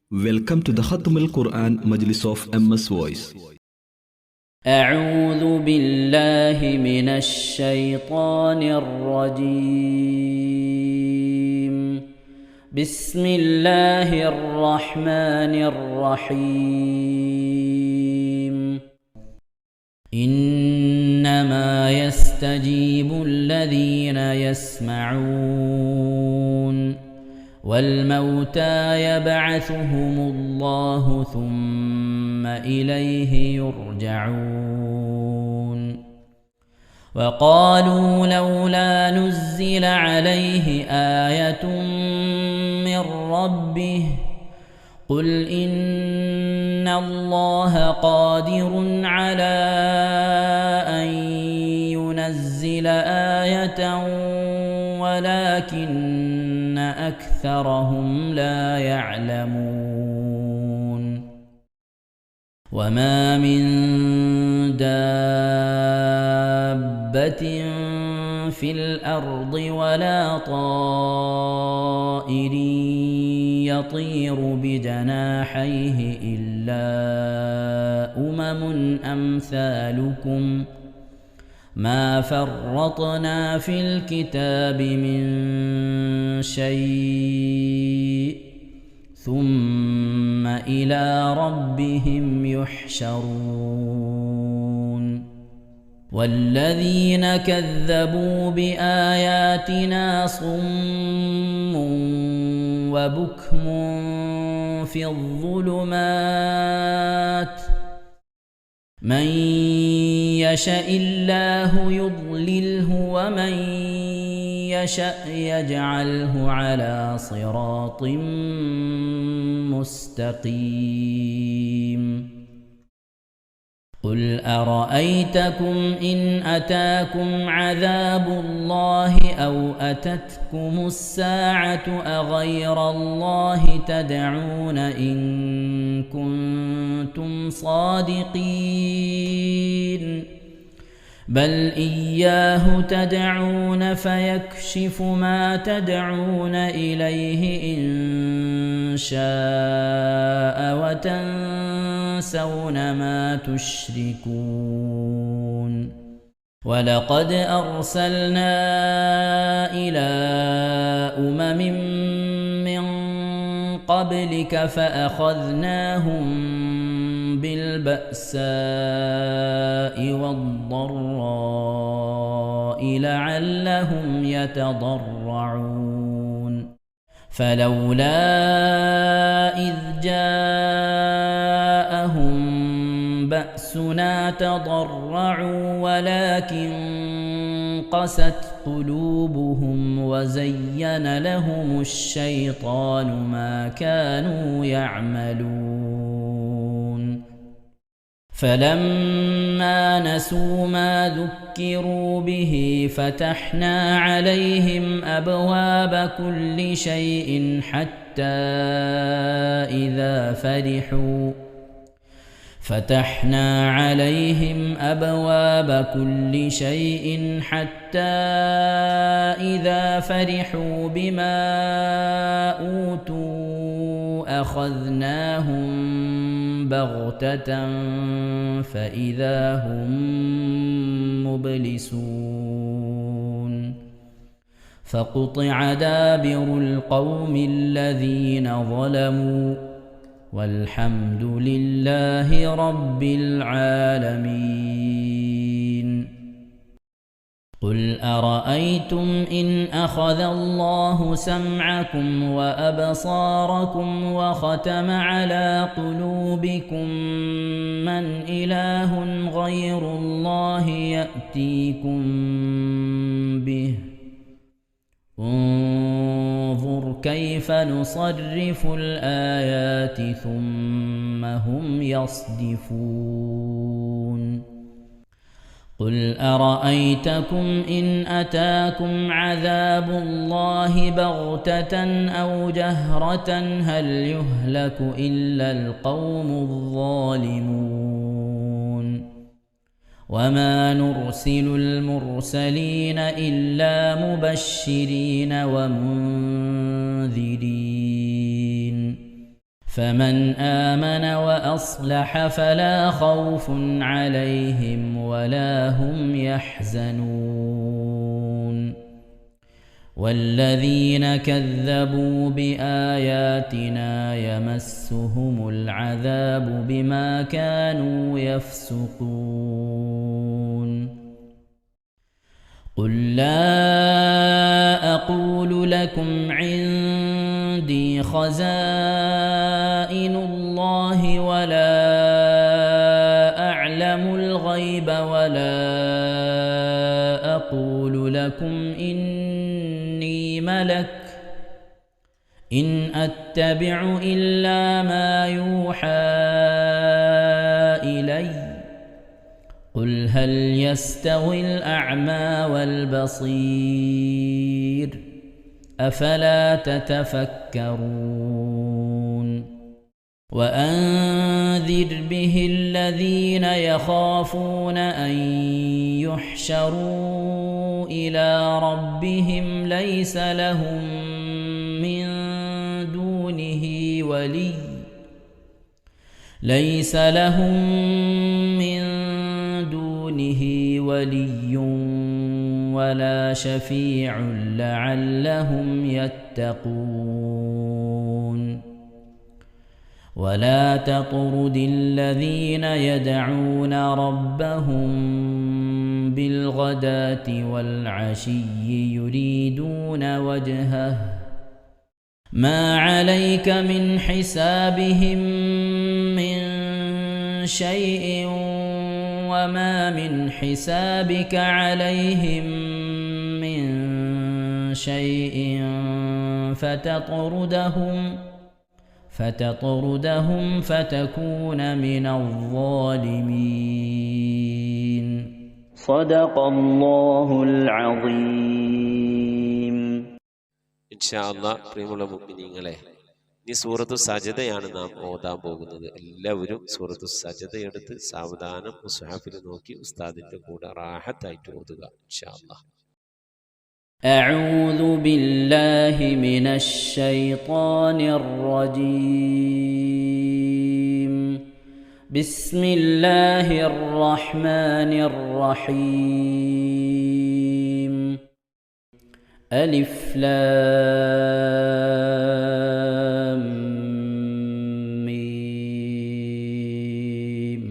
Welcome to the Khatm al-Quran Majlis of MS Voice. أعوذ بالله من الشيطان الرجيم. بسم الله الرحمن الرحيم. إنما يستجيب الذين يسمعون والموتى يبعثهم الله ثم إليه يرجعون. وقالوا لولا نزل عليه آية من ربه قل إن الله قادر على أن ينزل آية ولكن أكثرهم لا يعلمون. وما من دابة في الأرض ولا طائر يطير بجناحيه إلا أمثالكم ما فرطنا في الكتاب من شيء ثم إلى ربهم يحشرون. والذين كذبوا بآياتنا صم وبكم في الظلمات من يشاء الله يضلله ومن يشاء يجعله على صراط مستقيم. قل أرأيتكم إن أتاكم عذاب الله أو أتتكم الساعة أغير الله تدعون إن كنتم صادقين بل إياه تدعون فيكشف ما تدعون إليه إن شاء وتنسون ما تشركون. ولقد أرسلنا إلى من قبلك فأخذناهم بالبأساء والضراء لعلهم يتضرعون. فلولا إذ جاءهم بأسنا تضرعوا ولكن قست قلوبهم وزين لهم الشيطان ما كانوا يعملون. فلما نسوا ما ذكروا به فتحنا عليهم أبواب كل شيء حتى إذا فرحوا بما أوتوا أخذناهم بغتة فإذا هم مبلسون. فقطع دابر القوم الذين ظلموا والحمد لله رب العالمين. قل أرأيتم إن أخذ الله سمعكم وأبصاركم وختم على قلوبكم من إله غير الله يأتيكم به انظر كيف نصرف الآيات ثم هم يصدفون. قل أرأيتكم إن أتاكم عذاب الله بغتة أو جهرة هل يهلك إلا القوم الظالمون. وما نرسل المرسلين إلا مبشرين ومنذرين فمن آمن وأصلح فلا خوف عليهم ولا هم يحزنون والذين كذبوا بآياتنا يمسهم العذاب بما كانوا يفسقون قل لا أقول لكم عندي خزائن الله ولا أعلم الغيب ولا أقول لكم إني ملك إن أتبع إلا ما يوحى إلي قل هل يستوي الأعمى والبصير أفلا تتفكرون وأنذر به الذين يخافون أن يحشروا إلى ربهم ليس لهم من دونه ولي ولا شفيع لعلهم يتقون ولا تطرد الذين يدعون ربهم بالغداة والعشي يريدون وجهه ما عليك من حسابهم من شيء وما من حسابك عليهم من شيء فتطردهم فتكون من الظالمين صدق الله العظيم. ഇൻഷാ അല്ലാഹ് പ്രിയമുള്ള മുഅ്മിനീങ്ങളെ, ഈ സൂറത്തു സജദയാണ് നാം ഓതാൻ പോകുന്നത്. എല്ലാവരും സൂറത്തു സജദ എടുത്ത് സാവധാനം മുസ്ഹഫിൽ നോക്കി ഉസ്താദിന്റെ കൂടെ റാഹത്തായിട്ട് ഓതുക ഇൻഷാ അല്ലാഹ്. أعوذ بالله من الشيطان الرجيم. بسم الله الرحمن الرحيم. ألف لام ميم.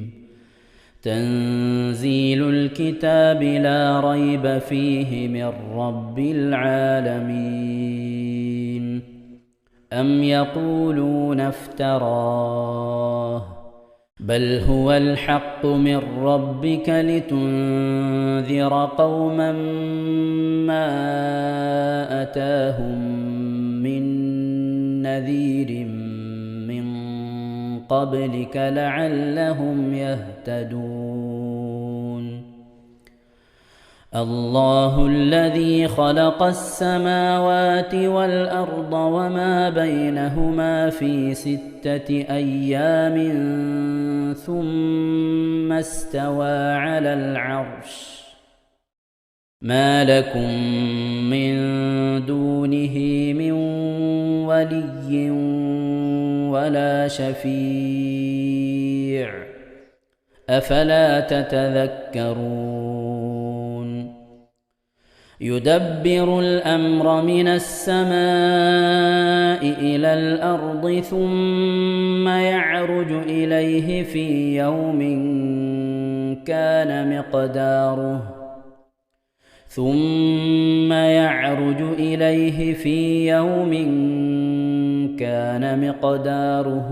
تنزيل الكتاب لا ريب فيه من رب العالمين. أم يقولون افتراه بل هو الحق من ربك لتنذر قوما ما أتاهم من نذير من قبلك لعلهم يهتدون. الله الذي خلق السماوات والأرض وما بينهما في 6 أيام ثم استوى على العرش. ما لكم من دونه من ولي ولا شفيع أفلا تتذكرون. يدبر الأمر من السماء إلى الأرض ثم يعرج إليه في يوم كان مقداره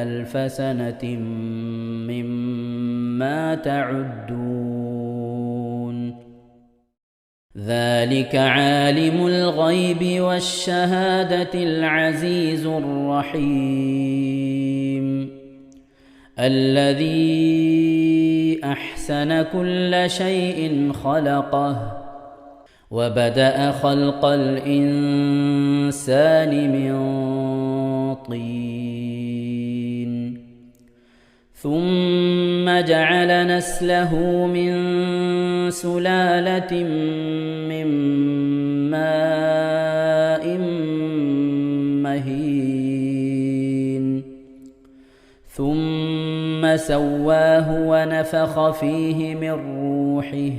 1000 سنة مما تعدون. ذلك عالم الغيب والشهادة العزيز الرحيم الذي أحسن كل شيء خلقه وبدأ خلق الإنسان من طين ثم جعل نسله من سلالة من ماء مهين ثم سواه ونفخ فيه من روحه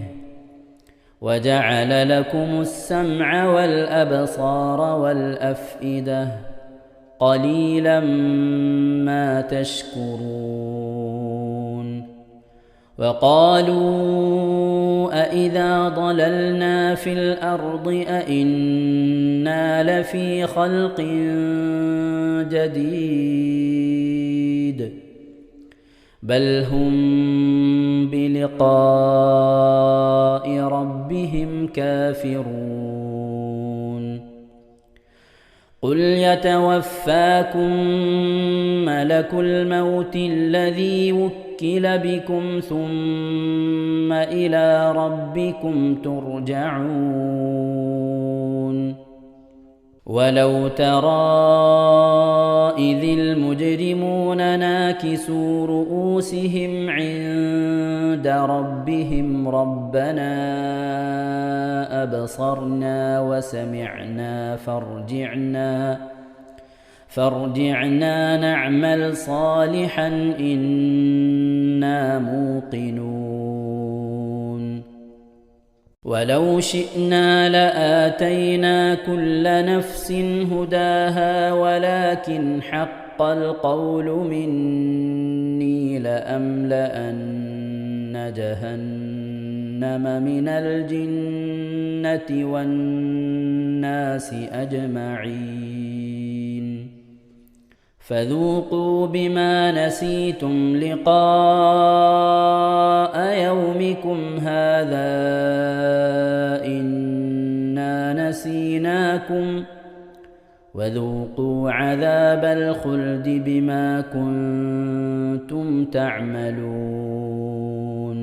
وجعل لكم السمع والأبصار والأفئدة قليلا ما تشكرون. وقالوا أإذا ضللنا في الأرض أإنا لفي خلق جديد بل هم بلقاء ربهم كافرون. قل يتوفاكم ملك الموت الذي وكل بكم ثم إلى ربكم ترجعون. ولو ترى إذ المجرمون ناكسوا رؤوسهم عند ربهم ربنا أبصرنا وسمعنا فارجعنا نعمل صالحا إنا موقنون. ولو شئنا لآتينا كل نفس هداها ولكن حق القول مني لأملأن جهنم من الجنة والناس أجمعين. فذوقوا بما نسيتم لقاء يومكم هذا إنا نسيناكم وذوقوا عذاب الخلد بما كنتم تعملون.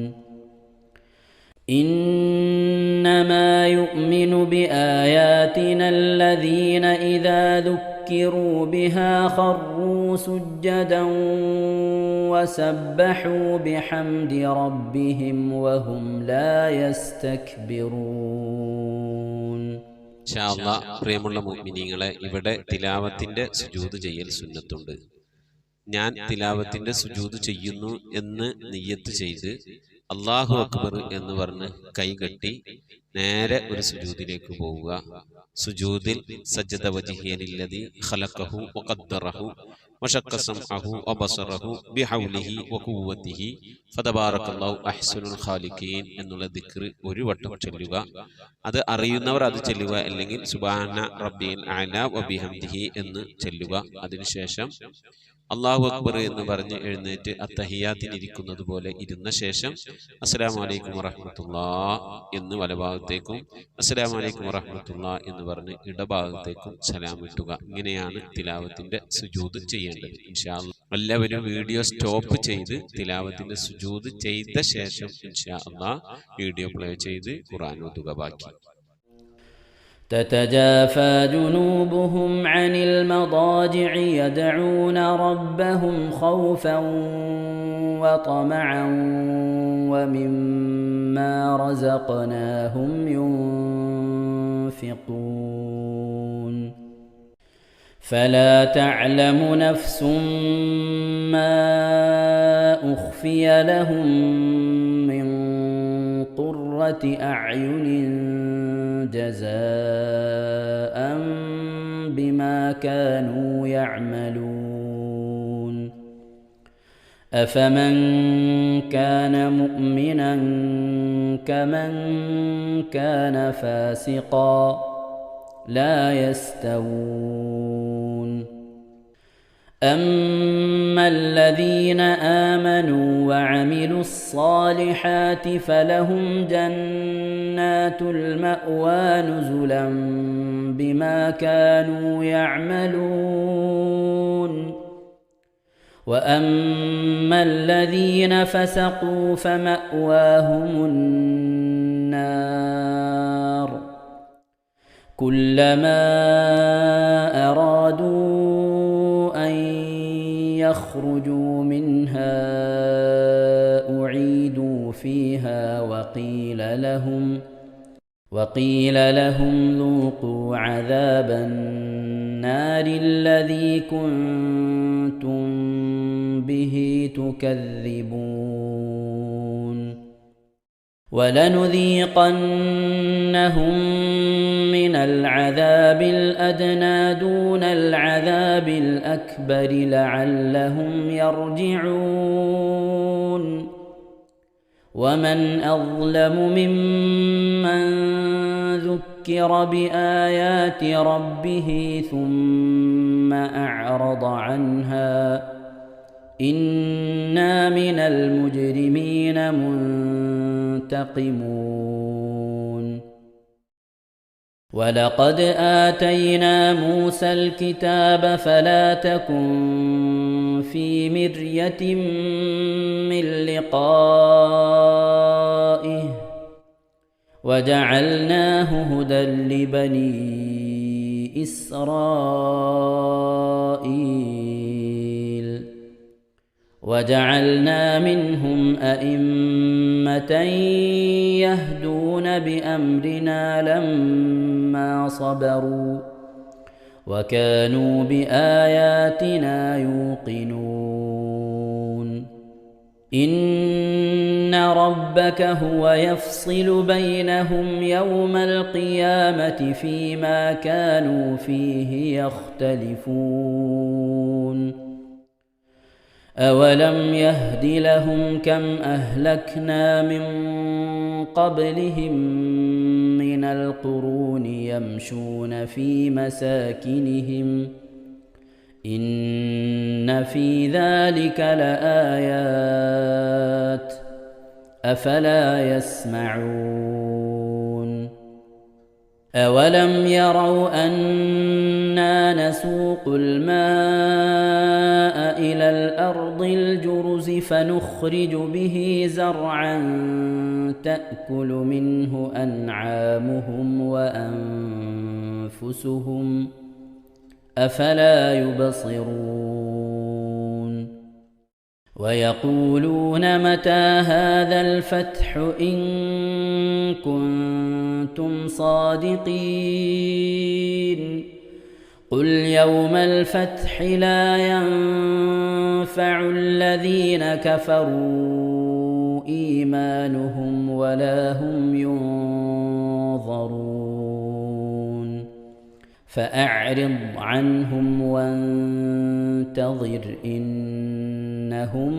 إنما يؤمن بآياتنا الذين إذا ذكروا بها خروا سجدا وسبحوا بحمد ربهم وهم لا يستكبرون. ഇൻഷാ അല്ലാഹ് പ്രിയമുള്ള മുഅ്മിനീങ്ങളെ, ഇവിടെ തിലാവത്തിന്റെ സുജൂദ് ചെയ്യൽ സുന്നത്തുണ്ട്. ഞാൻ തിലാവത്തിന്റെ സുജൂദ് ചെയ്യുന്നു എന്ന് നിയ്യത്ത് ചെയ്ത് അല്ലാഹു അക്ബർ എന്ന് പറഞ്ഞ് കൈകെട്ടി നേരെ ഒരു സുജൂദിലേക്ക് പോവുക. സുജൂദിൽ സജ്ജദ വജ്ഹിയലില്ലദി ഖലഖഹു വഖദ്ദറഹു വശഖ സമഅഹു വബസറഹു ബിഹൗലിഹി വഖുവ്വതിഹി ഫതബാറകല്ലാഹു അഹ്സനുൽ ഖാലിഖീൻ എന്നുള്ള ദിക്ർ ഒരു വട്ടം ചൊല്ലുക. അത് അറിയുന്നവർ അത് ചൊല്ലുക, അല്ലെങ്കിൽ സുബ്ഹാന റബ്ബിൽ അഅല വബിഹംദിഹി എന്ന് ചൊല്ലുക. അതിനുശേഷം അല്ലാഹു അക്ബർ എന്ന് പറഞ്ഞ് എഴുന്നേറ്റ് അത്തഹിയാത്തിനിരിക്കുന്നത് പോലെ ഇരുന്ന ശേഷം അസ്സലാമു അലൈക്കും വറഹ്മത്തുള്ളാഹ് എന്ന് വലഭാഗത്തേക്കും അസ്സലാമു അലൈക്കും വറഹ്മത്തുള്ളാഹ് എന്ന് പറഞ്ഞ് ഇടഭാഗത്തേക്കും സലാം ഇട്ടുക. ഇങ്ങനെയാണ് തിലാവത്തിന്റെ സുജൂദ് ചെയ്യേണ്ടത്. ഇൻഷാ അല്ലാഹ് എല്ലാവരും വീഡിയോ സ്റ്റോപ്പ് ചെയ്ത് തിലാവത്തിന്റെ സുജൂദ് ചെയ്ത ശേഷം ഇൻഷാ അല്ലാഹ് വീഡിയോ പ്ലേ ചെയ്ത് ഖുർആൻ ഓതുക. ബാക്കി تتجافى جنوبهم عن المضاجع يدعون ربهم خوفا وطمعا ومما رزقناهم ينفقون. فلا تعلم نفس ما أخفي لهم من قرة أعين جزاء بما كانوا يعملون. أفمن كان مؤمنا كمن كان فاسقا لا يستوون. أما الذين آمنوا وعملوا الصالحات فلهم جنات المأوى نزلا بما كانوا يعملون. وأما الذين فسقوا فمأواهم النار كلما أرادوا أن يخرجوا منها أعيدوا فيها وقيل لهم ذوقوا عذاب النار الذي كنتم به تكذبون ولنذيقنهم من العذاب الأدنى دون العذاب الأكبر لعلهم يرجعون ومن أظلم ممن ذكر بآيات ربه ثم أعرض عنها إنا من المجرمين منتقمون ولقد آتينا موسى الكتاب فلا تكن في مرية من لقائه وجعلناه هدى لبني إسرائيل وجعلنا منهم أئمة يهدون بأمرنا لما صبروا وكانوا بآياتنا يوقنون إن ربك هو يفصل بينهم يوم القيامة فيما كانوا فيه يختلفون أولم يهد لهم كم أهلكنا من قبلهم من القرون يمشون في مساكنهم إن في ذلك لآيات أفلا يسمعون أولم يروا أنا نسوق الماء إلى الأرض الجرز فنخرج به زرعا تأكل منه أنعامهم وأنفسهم أفلا يبصرون ويقولون متى هذا الفتح إن كنتم صادقين قل يوم الفتح لا ينفع الذين كفروا إيمانهم ولا هم ينظرون فأعرض عنهم وانتظر إنهم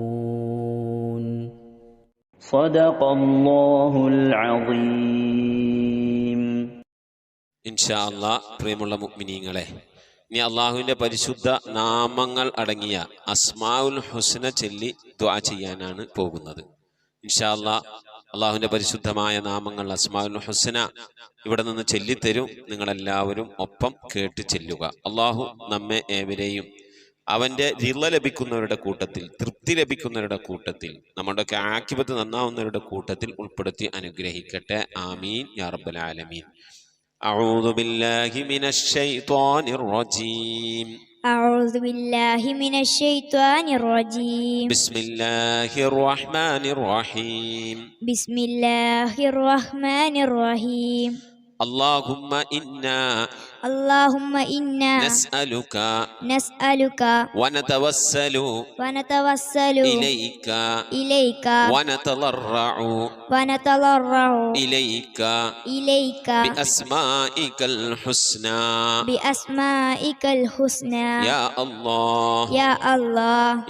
منتظرون صدق الله العظيم. ഇൻഷാ അല്ലാഹ് പ്രിയമുള്ള മുഅ്മിനീങ്ങളെ, ഇനി അള്ളാഹുവിൻ്റെ പരിശുദ്ധ നാമങ്ങൾ അടങ്ങിയ അസ്മാഉൽ ഹുസ്ന ചൊല്ലി ദുആ ചെയ്യാനാണ് പോകുന്നത്. ഇൻഷാ അല്ലാഹ് അള്ളാഹുവിൻ്റെ പരിശുദ്ധമായ നാമങ്ങൾ അസ്മാഉൽ ഹുസ്ന ഇവിടെ നിന്ന് ചൊല്ലിത്തരും. നിങ്ങളെല്ലാവരും ഒപ്പം കേട്ട് ചെല്ലുക. അള്ളാഹു നമ്മെ ഏവരെയും അവൻ്റെ റിള ലഭിക്കുന്നവരുടെ കൂട്ടത്തിൽ, തൃപ്തി ലഭിക്കുന്നവരുടെ കൂട്ടത്തിൽ, നമ്മുടെയൊക്കെ ആഖിബത്ത് നന്നാവുന്നവരുടെ കൂട്ടത്തിൽ ഉൾപ്പെടുത്തി അനുഗ്രഹിക്കട്ടെ. ആമീൻ യാ റബ്ബൽ ആലമീൻ. أعوذ بالله من الشيطان الرجيم. أعوذ بالله من الشيطان الرجيم. بسم الله الرحمن الرحيم. بسم الله الرحمن الرحيم. اللهم إنا نسألك ونتوسل إليك ونتضرع إليك بأسمائك الحسنى يا الله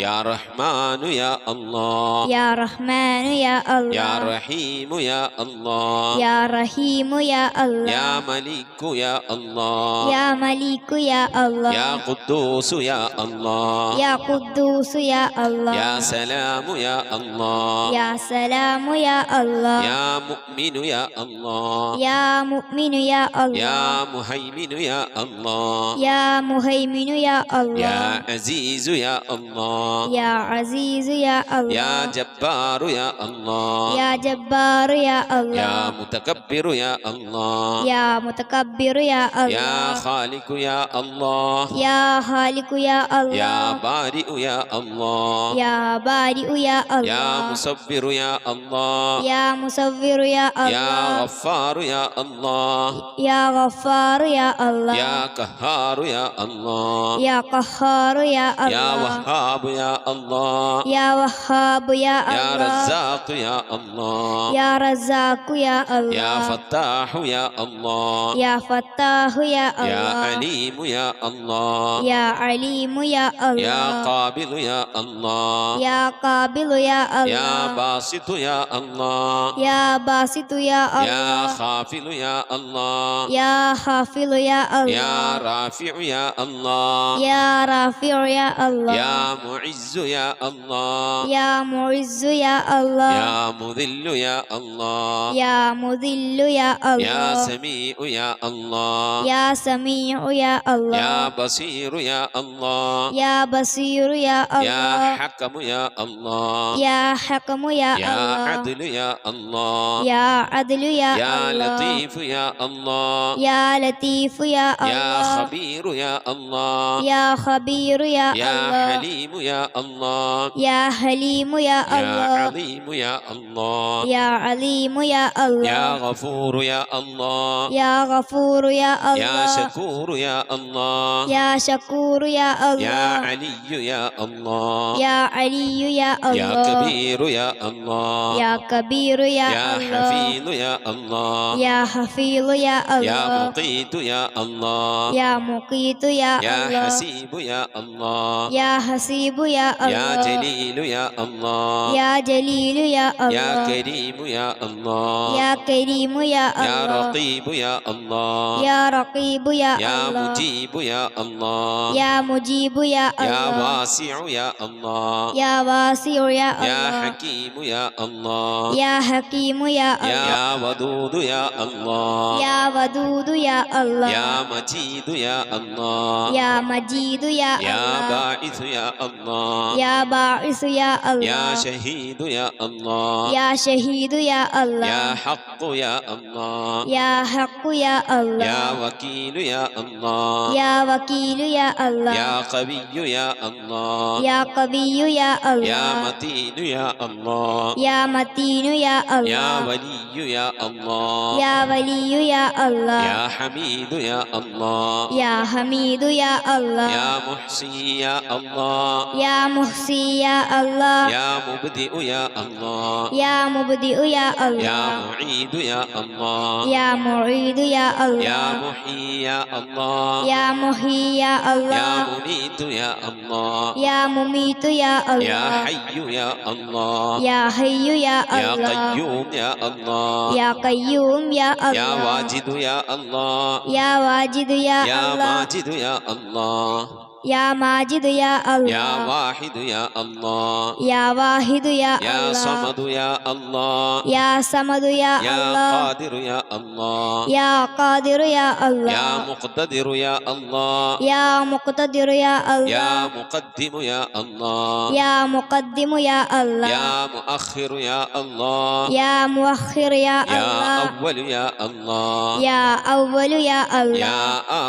يا رحمن يا الله يا رحمن يا الله يا رحيم يا الله يا رحيم يا الله يا ملك يا الله يا ملك يا الله يا قدوس يا الله يا قدوس يا الله يا سلام يا الله يا سلام يا الله يا مؤمن يا الله يا مؤمن يا الله يا مهيمن يا الله يا مهيمن يا الله يا عزيز يا الله يا عزيز يا الله يا جبار يا الله يا جبار يا الله يا متكبر يا الله يا متكبر يا الله يا يا خالق يا الله يا خالق يا الله يا بارئ يا الله يا بارئ يا الله يا مصور يا الله يا مصور يا يا الله غفار يا الله يا غفار يا الله يا قهار يا الله يا قهار يا يا الله وهاب يا الله يا وهاب يا يا الله رزاق يا الله يا رزاق يا الله يا فتاح يا الله يا فتاح يا يا الله عليم يا الله يا عليم يا يا الله قابل يا الله يا قابل يا يا الله باسط يا الله يا باسط يا يا الله خافل يا الله يا خافض يا يا الله رافع يا الله يا رافع يا الله يا معز يا الله يا معز يا الله يا مذل يا الله يا مذل يا يا الله سميع يا الله يا سميع يا الله يا بصير يا الله يا بصير يا يا الله حكم يا الله يا حكم يا يا الله عدل يا الله يا عدل يا يا الله لطيف يا الله يا لطيف يا يا الله خبير يا الله يا خبير يا يا الله حليم يا الله يا حليم يا يا الله عظيم يا الله يا عليم يا يا الله غفور يا الله يا غفور يا يا الله شكور يا الله يا شكور يا يا الله علي يا الله يا علي يا يا الله كبير يا الله يا كبير يا يا الله حفيظ يا الله يا حفيظ يا يا الله مقيت يا الله يا مقيت يا يا الله حسيب يا الله يا حسيب يا يا الله جليل يا الله يا جليل يا يا الله كريم يا الله يا كريم يا يا الله رقيب يا الله يا رقيب يا يا الله مجيب يا الله يا مجيب يا يا الله واسع يا الله يا واسع يا يا الله حكيم يا الله يا حكيم يا الله يا ودود يا الله يا ودود يا الله يا مجيد يا الله يا مجيد يا يا الله باعث يا الله يا باعث يا يا الله شهيد يا الله يا شهيد يا يا الله حق يا الله يا حق يا الله يا وكيل يا الله يا وكيل يا الله يا قوي يا الله يا قوي يا يا الله متين يا الله يا متين يا يا الله ولي يا الله يا ولي يا الله يا حميد يا الله يا حميد يا الله يا محصي يا الله يا محصي يا الله يا مبدئ يا الله يا مبدئ يا يا الله معيد يا الله يا معيد يا يا الله محيي يا الله يا محيي يا يا الله مميت يا الله يا مميت يا يا الله حي يا الله يا حي يا يا الله قيوم يا الله يا قيوم يا يا الله واجد يا الله يا واجد يا يا الله ماجد يا الله يا ماجد يا يا الله واحد يا الله يا واحد يا يا الله صمد يا الله يا صمد يا يا الله قادر يا الله يا قادر يا الله يا مقتدر يا الله يا مقتدر يا يا الله مقدم يا الله يا مقدم يا الله يا مؤخر يا الله يا مؤخر يا يا الله أول يا الله يا أول يا الله يا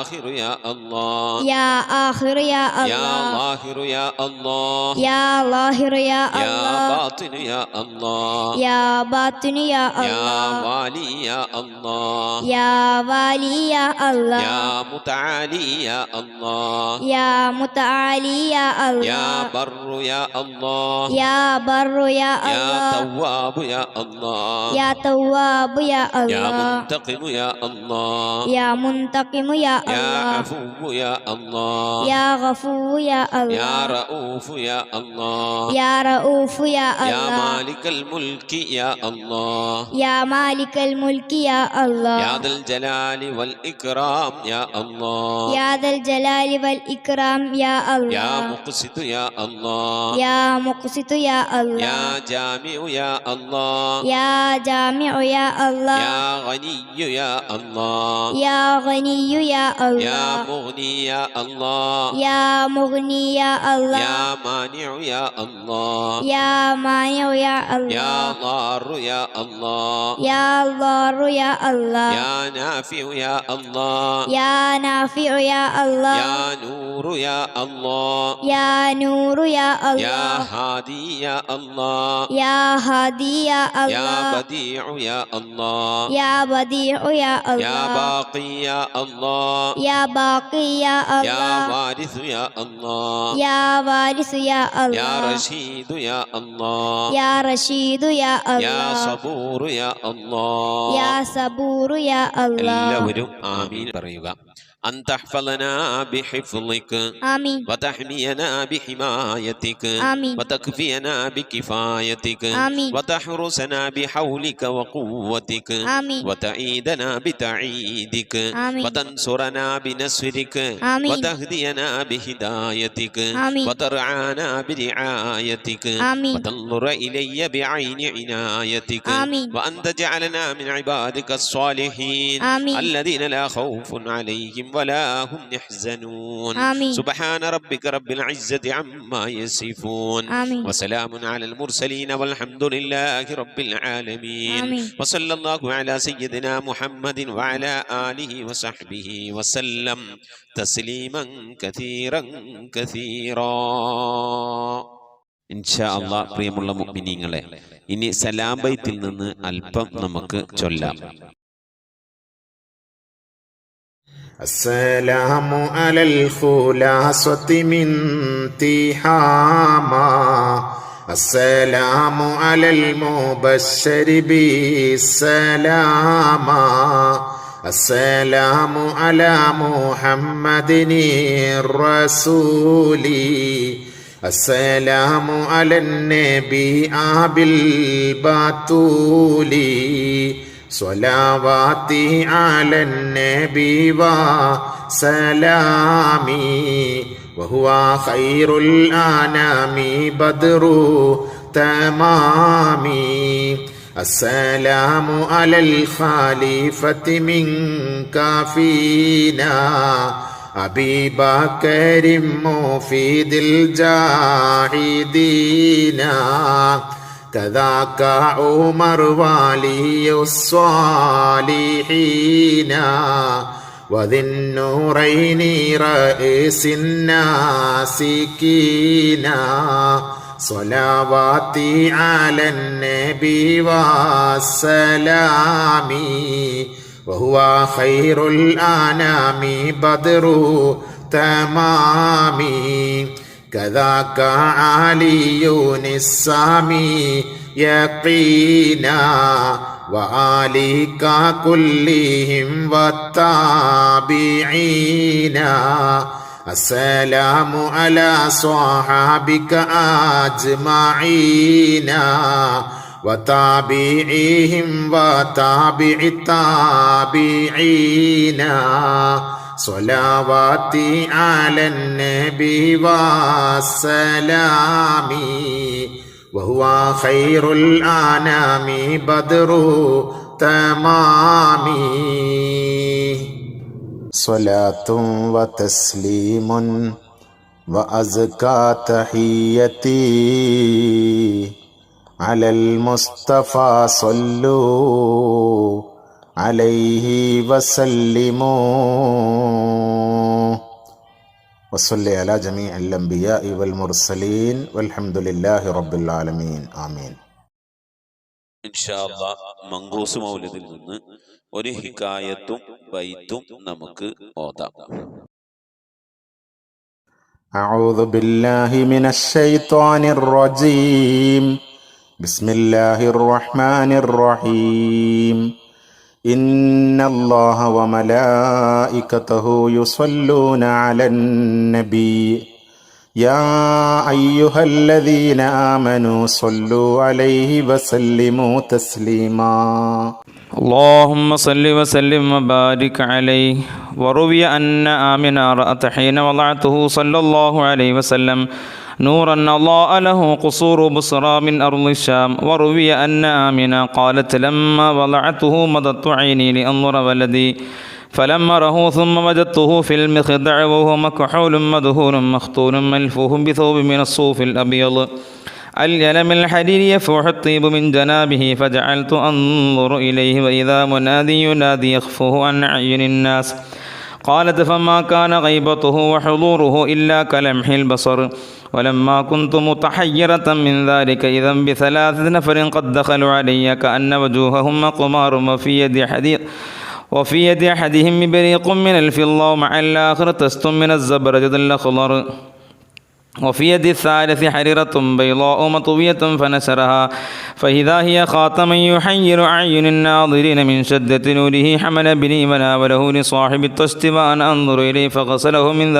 آخر يا الله يا آخر يا يا الله ظاهر يا الله يا ظاهر يا يا الله باطن يا الله يا باطن يا يا الله والي يا الله يا والي يا الله يا متعالي يا الله يا متعالي يا يا الله بر يا الله يا بر يا يا الله تواب يا الله يا تواب يا يا الله منتقم يا الله يا منتقم يا يا الله عفو يا الله يا غفور يا يا الله رؤوف يا الله يا رؤوف يا يا الله مالك الملك يا الله يا مالك الملك يا الله يا ذا الجلال والإكرام يا الله يا ذا الجلال والإكرام يا يا الله مقسط يا الله يا مقسط يا الله يا جامع يا الله يا جامع يا الله يا غني يا الله يا غني يا يا الله مغني يا الله യാ മുഗ്നി യാ അല്ലാഹ് യാ മാനിഉ യാ അല്ലാഹ് യാ മാനിഉ യാ യാ അല്ലാഹ് ളാറു യാ അല്ലാഹ് യാ ളാറു യാ അല്ലാഹ് യാ നാഫിഉ യാ അല്ലാഹ് യാ നാഫിഉ യാ അല്ലാഹ് യാ നൂറു യാ അല്ലാഹ് യാ നൂറു യാ യാ അല്ലാഹ് ഹാദി യാ അല്ലാഹ് യാ ഹാദി യാ യാ അല്ലാഹ് ബദീഉ യാ അല്ലാഹ് യാ ബദീഉ യാ യാ അല്ലാഹ് ബാഖി യാ അല്ലാഹ് യാ ബാഖി യാ യാ അല്ലാഹ് വാരിസു യാ അല്ലാഹ് യാ വാരിസു യാ യാ അല്ലാഹ് റഷീദു യാ അല്ലാഹ് യാ റഷീദു യാ യാ അല്ലാഹ് സബൂറു യാ അല്ലാഹ്. യാ സബൂറു യാ അല്ലാഹ്. എല്ലാവരും ആമീൻ പറയുക. أن تحفظنا بحفظك ആമീൻ وتحمينا بحمايتك ആമീൻ وتكفينا بكفايتك ആമീൻ وتحرسنا بحولك وقوتك ആമീൻ وتعيدنا بتعيدك ആമീൻ وتنصرنا بنصرك ആമീൻ وتهدينا بهدايتك ആമീൻ وترعانا برعايتك ആമീൻ وتنظر إلي بعين عنايتك ആമീൻ وأن تجعلنا من عبادك الصالحين ആമീൻ الذين لا خوف عليهم ولا هم يحزنون. آمين. سبحان ربك رب العزة عما يصفون آمين. وسلام على المرسلين والحمد لله رب العالمين. آمين. وصلى الله على سيدنا محمد وعلى آله وصحبه وسلم تسليما كثيرا كثيرا. ഇൻഷാ അല്ലാഹ് പ്രിയമുള്ള മുഅ്മിനീങ്ങളെ, ഇനി സലാം ബൈത്തിൽ നിന്ന് അല്പം നമുക്ക് ചൊല്ലാം. السلام على الخلاصة من تهاما السلام على المبشر بالسلاما السلام على محمد الرسول السلام على النبي أبي البتول صلواتي على النبي وسلامي وهو خير الأنام بدر تمامي السلام على الخليفة منك فينا أبي بكر مفيد الجاهدين كذاك عمر ولي الصالحين وذي النورين رئيس الناسكين صلواتي على النبي والسلام وهو خير الأنام بدر تمامي كذاك علي السامي يقينا وآلك كلهم والتابعين السلام على صحابك أجمعين وتابعيهم وتابع التابعين صلواتي على النبي والسلام وهو خير الأنام بدر تمامي صلاة وتسليم وأزكى تحيتي على المصطفى صلوا عليه وسلموا وصلي على جميع الأنبياء والمرسلين والحمد لله رب العالمين آمين. ഇൻഷാ അല്ലാഹ് മങ്കൂസ് മൗലിദിൽ നിന്ന് ഒരു ഹികായത്തും ബൈത്തും നമുക്ക് ഓതാം. أعوذ بالله من الشيطان الرجيم بسم الله الرحمن الرحيم إن الله وملائكته يصلون على النبي يا أيها الذين آمنوا صلوا عليه وسلموا تسليما. اللهم صل وسلم وبارك عليه. وروي أن آمنة رأت حين وضعته صلى الله عليه وسلم نورا أضاء له قصور بصرى من أرض الشام. وروي أن آمنة قالت لما وضعته مضت عيني لأنظر ولدي فلما رأوه ثم وجدته في المخدع وهو مكحول مدهون مختون ملفوف بثوب من الصوف الأبيض اليلم الحرير يفوح الطيب من جنابه فجعلت أنظر إليه وإذا منادي ينادي يخفه عن أعين الناس. قالت فما كان غيبته وحضوره إلا كلمح البصر. ولما كنت متحيرة من ذلك إذا ب3 نفر قد دخلوا علي كأن وجوههم قمار وفي يد أحدهم إبريق من الفضة ومع الآخر تست من الزبرجد الأخضر وفي يد الثالث حريرة بيضاء مطوية فنشرها فإذا هي خاتم يحير أعين الناظرين من شدة نوره. حمل بني وناوله لصاحب الطشت وأن أنظر إليه فغسله من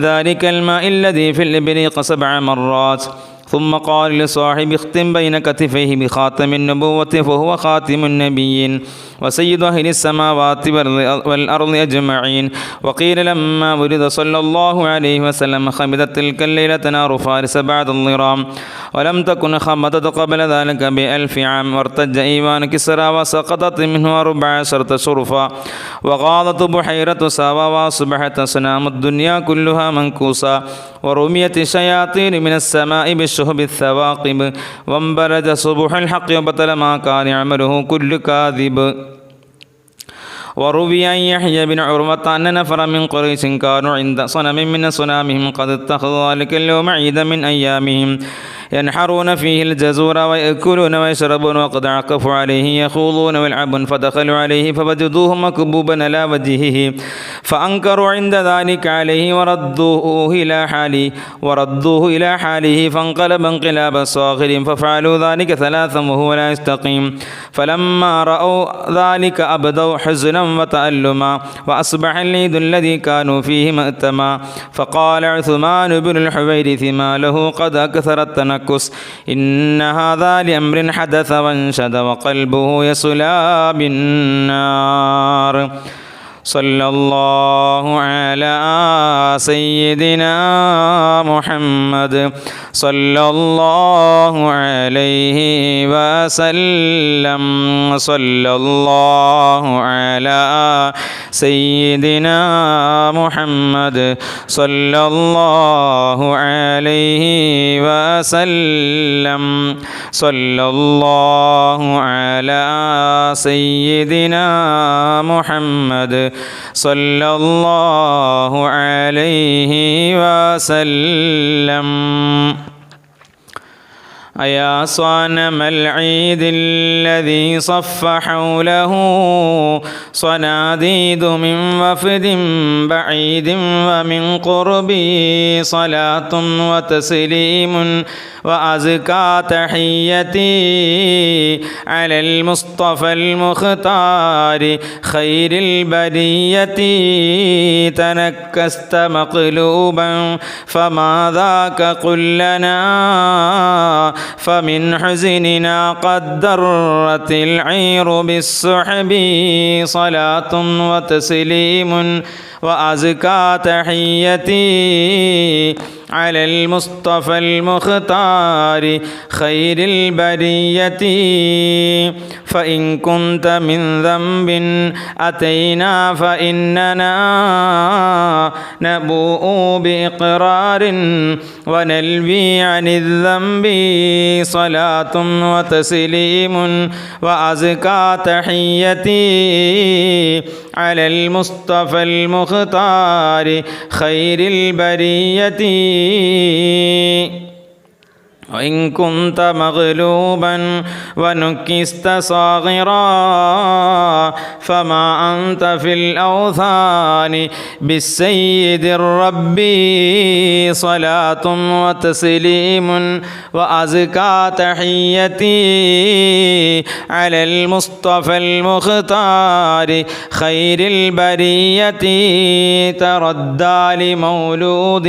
ذلك الماء الذي في الإبريق 7 مرات ثم قال لصاحب اختم بين كتفيه بخاتم النبوة فهو خاتم النبيين وسيد أهل السماوات والأرض أجمعين. وقيل لما ولد صلى الله عليه وسلم خمدت تلك الليلة نار فارس بعد الضرام ولم تكن خمدت قبل ذلك ب1000 عام وارتج إيوان كسرى وسقطت منه 14 شرفا وغاضت بحيرة ساوى وأصبحت أصنام الدنيا كلها منكوسا ورميت الشياطين من السماء بالشهب الثواقب وانبرج صبح الحق وبطل ما كان يعمله كل كاذب. وروي عن يحيى بن عروة أن نفر من قريش كانوا عند صنم من صنامهم قد اتخذوا ذلك اليوم عيدا من أيامهم ينحرون فيه الجزور ويأكلون ويشربون وقد عكفوا عليه يخوضون ويلعبون فدخلوا عليه فوجدوه مكبوبا على وجهه فأنكروا عند ذلك عليه وردوه إلى حاله فانقلب انقلاب صاغر ففعلوا ذلك 3 وهو لا يستقيم. فلما رأوا ذلك أبدوا حزنا وتألما وأصبح العيد الذي كانوا فيه مأتما. فقال عثمان بن الحويرث ما له قد أكثر التنكس إن هذا لأمر حدث وانشد وقلبه يصلى بالنار. صلى الله على سيدنا محمد صلى الله عليه وسلم. صلى الله على سيدنا محمد صلى الله عليه وسلم. صلى الله على سيدنا محمد صلى الله عليه وسلم. أيا صنم العيد الذي صف حوله صناديد من وفد بعيد ومن قربي صلاة وتسليم وأزكى تحيتي على المصطفى المختار خير البرية. تنكست مقلوبا فما ذاك قل لنا فمن حزننا قد درت العير بالسحب صلاة وتسليم وأزكى تحيتي على المصطفى المختار خير البرية. فإن كنت من ذنب أتينا فإننا نبوء بإقرار ونلوي عن الذنب صلاة وتسليم وأزكى تحيتي على المصطفى المختار خير البرية. وإن كنت مغلوبا ونكست صاغرا فما أنت في الأوثان بالسيد الرب صلاة وتسليم وأزكى تحيتي على المصطفى المختار خير البرية. تردى لمولود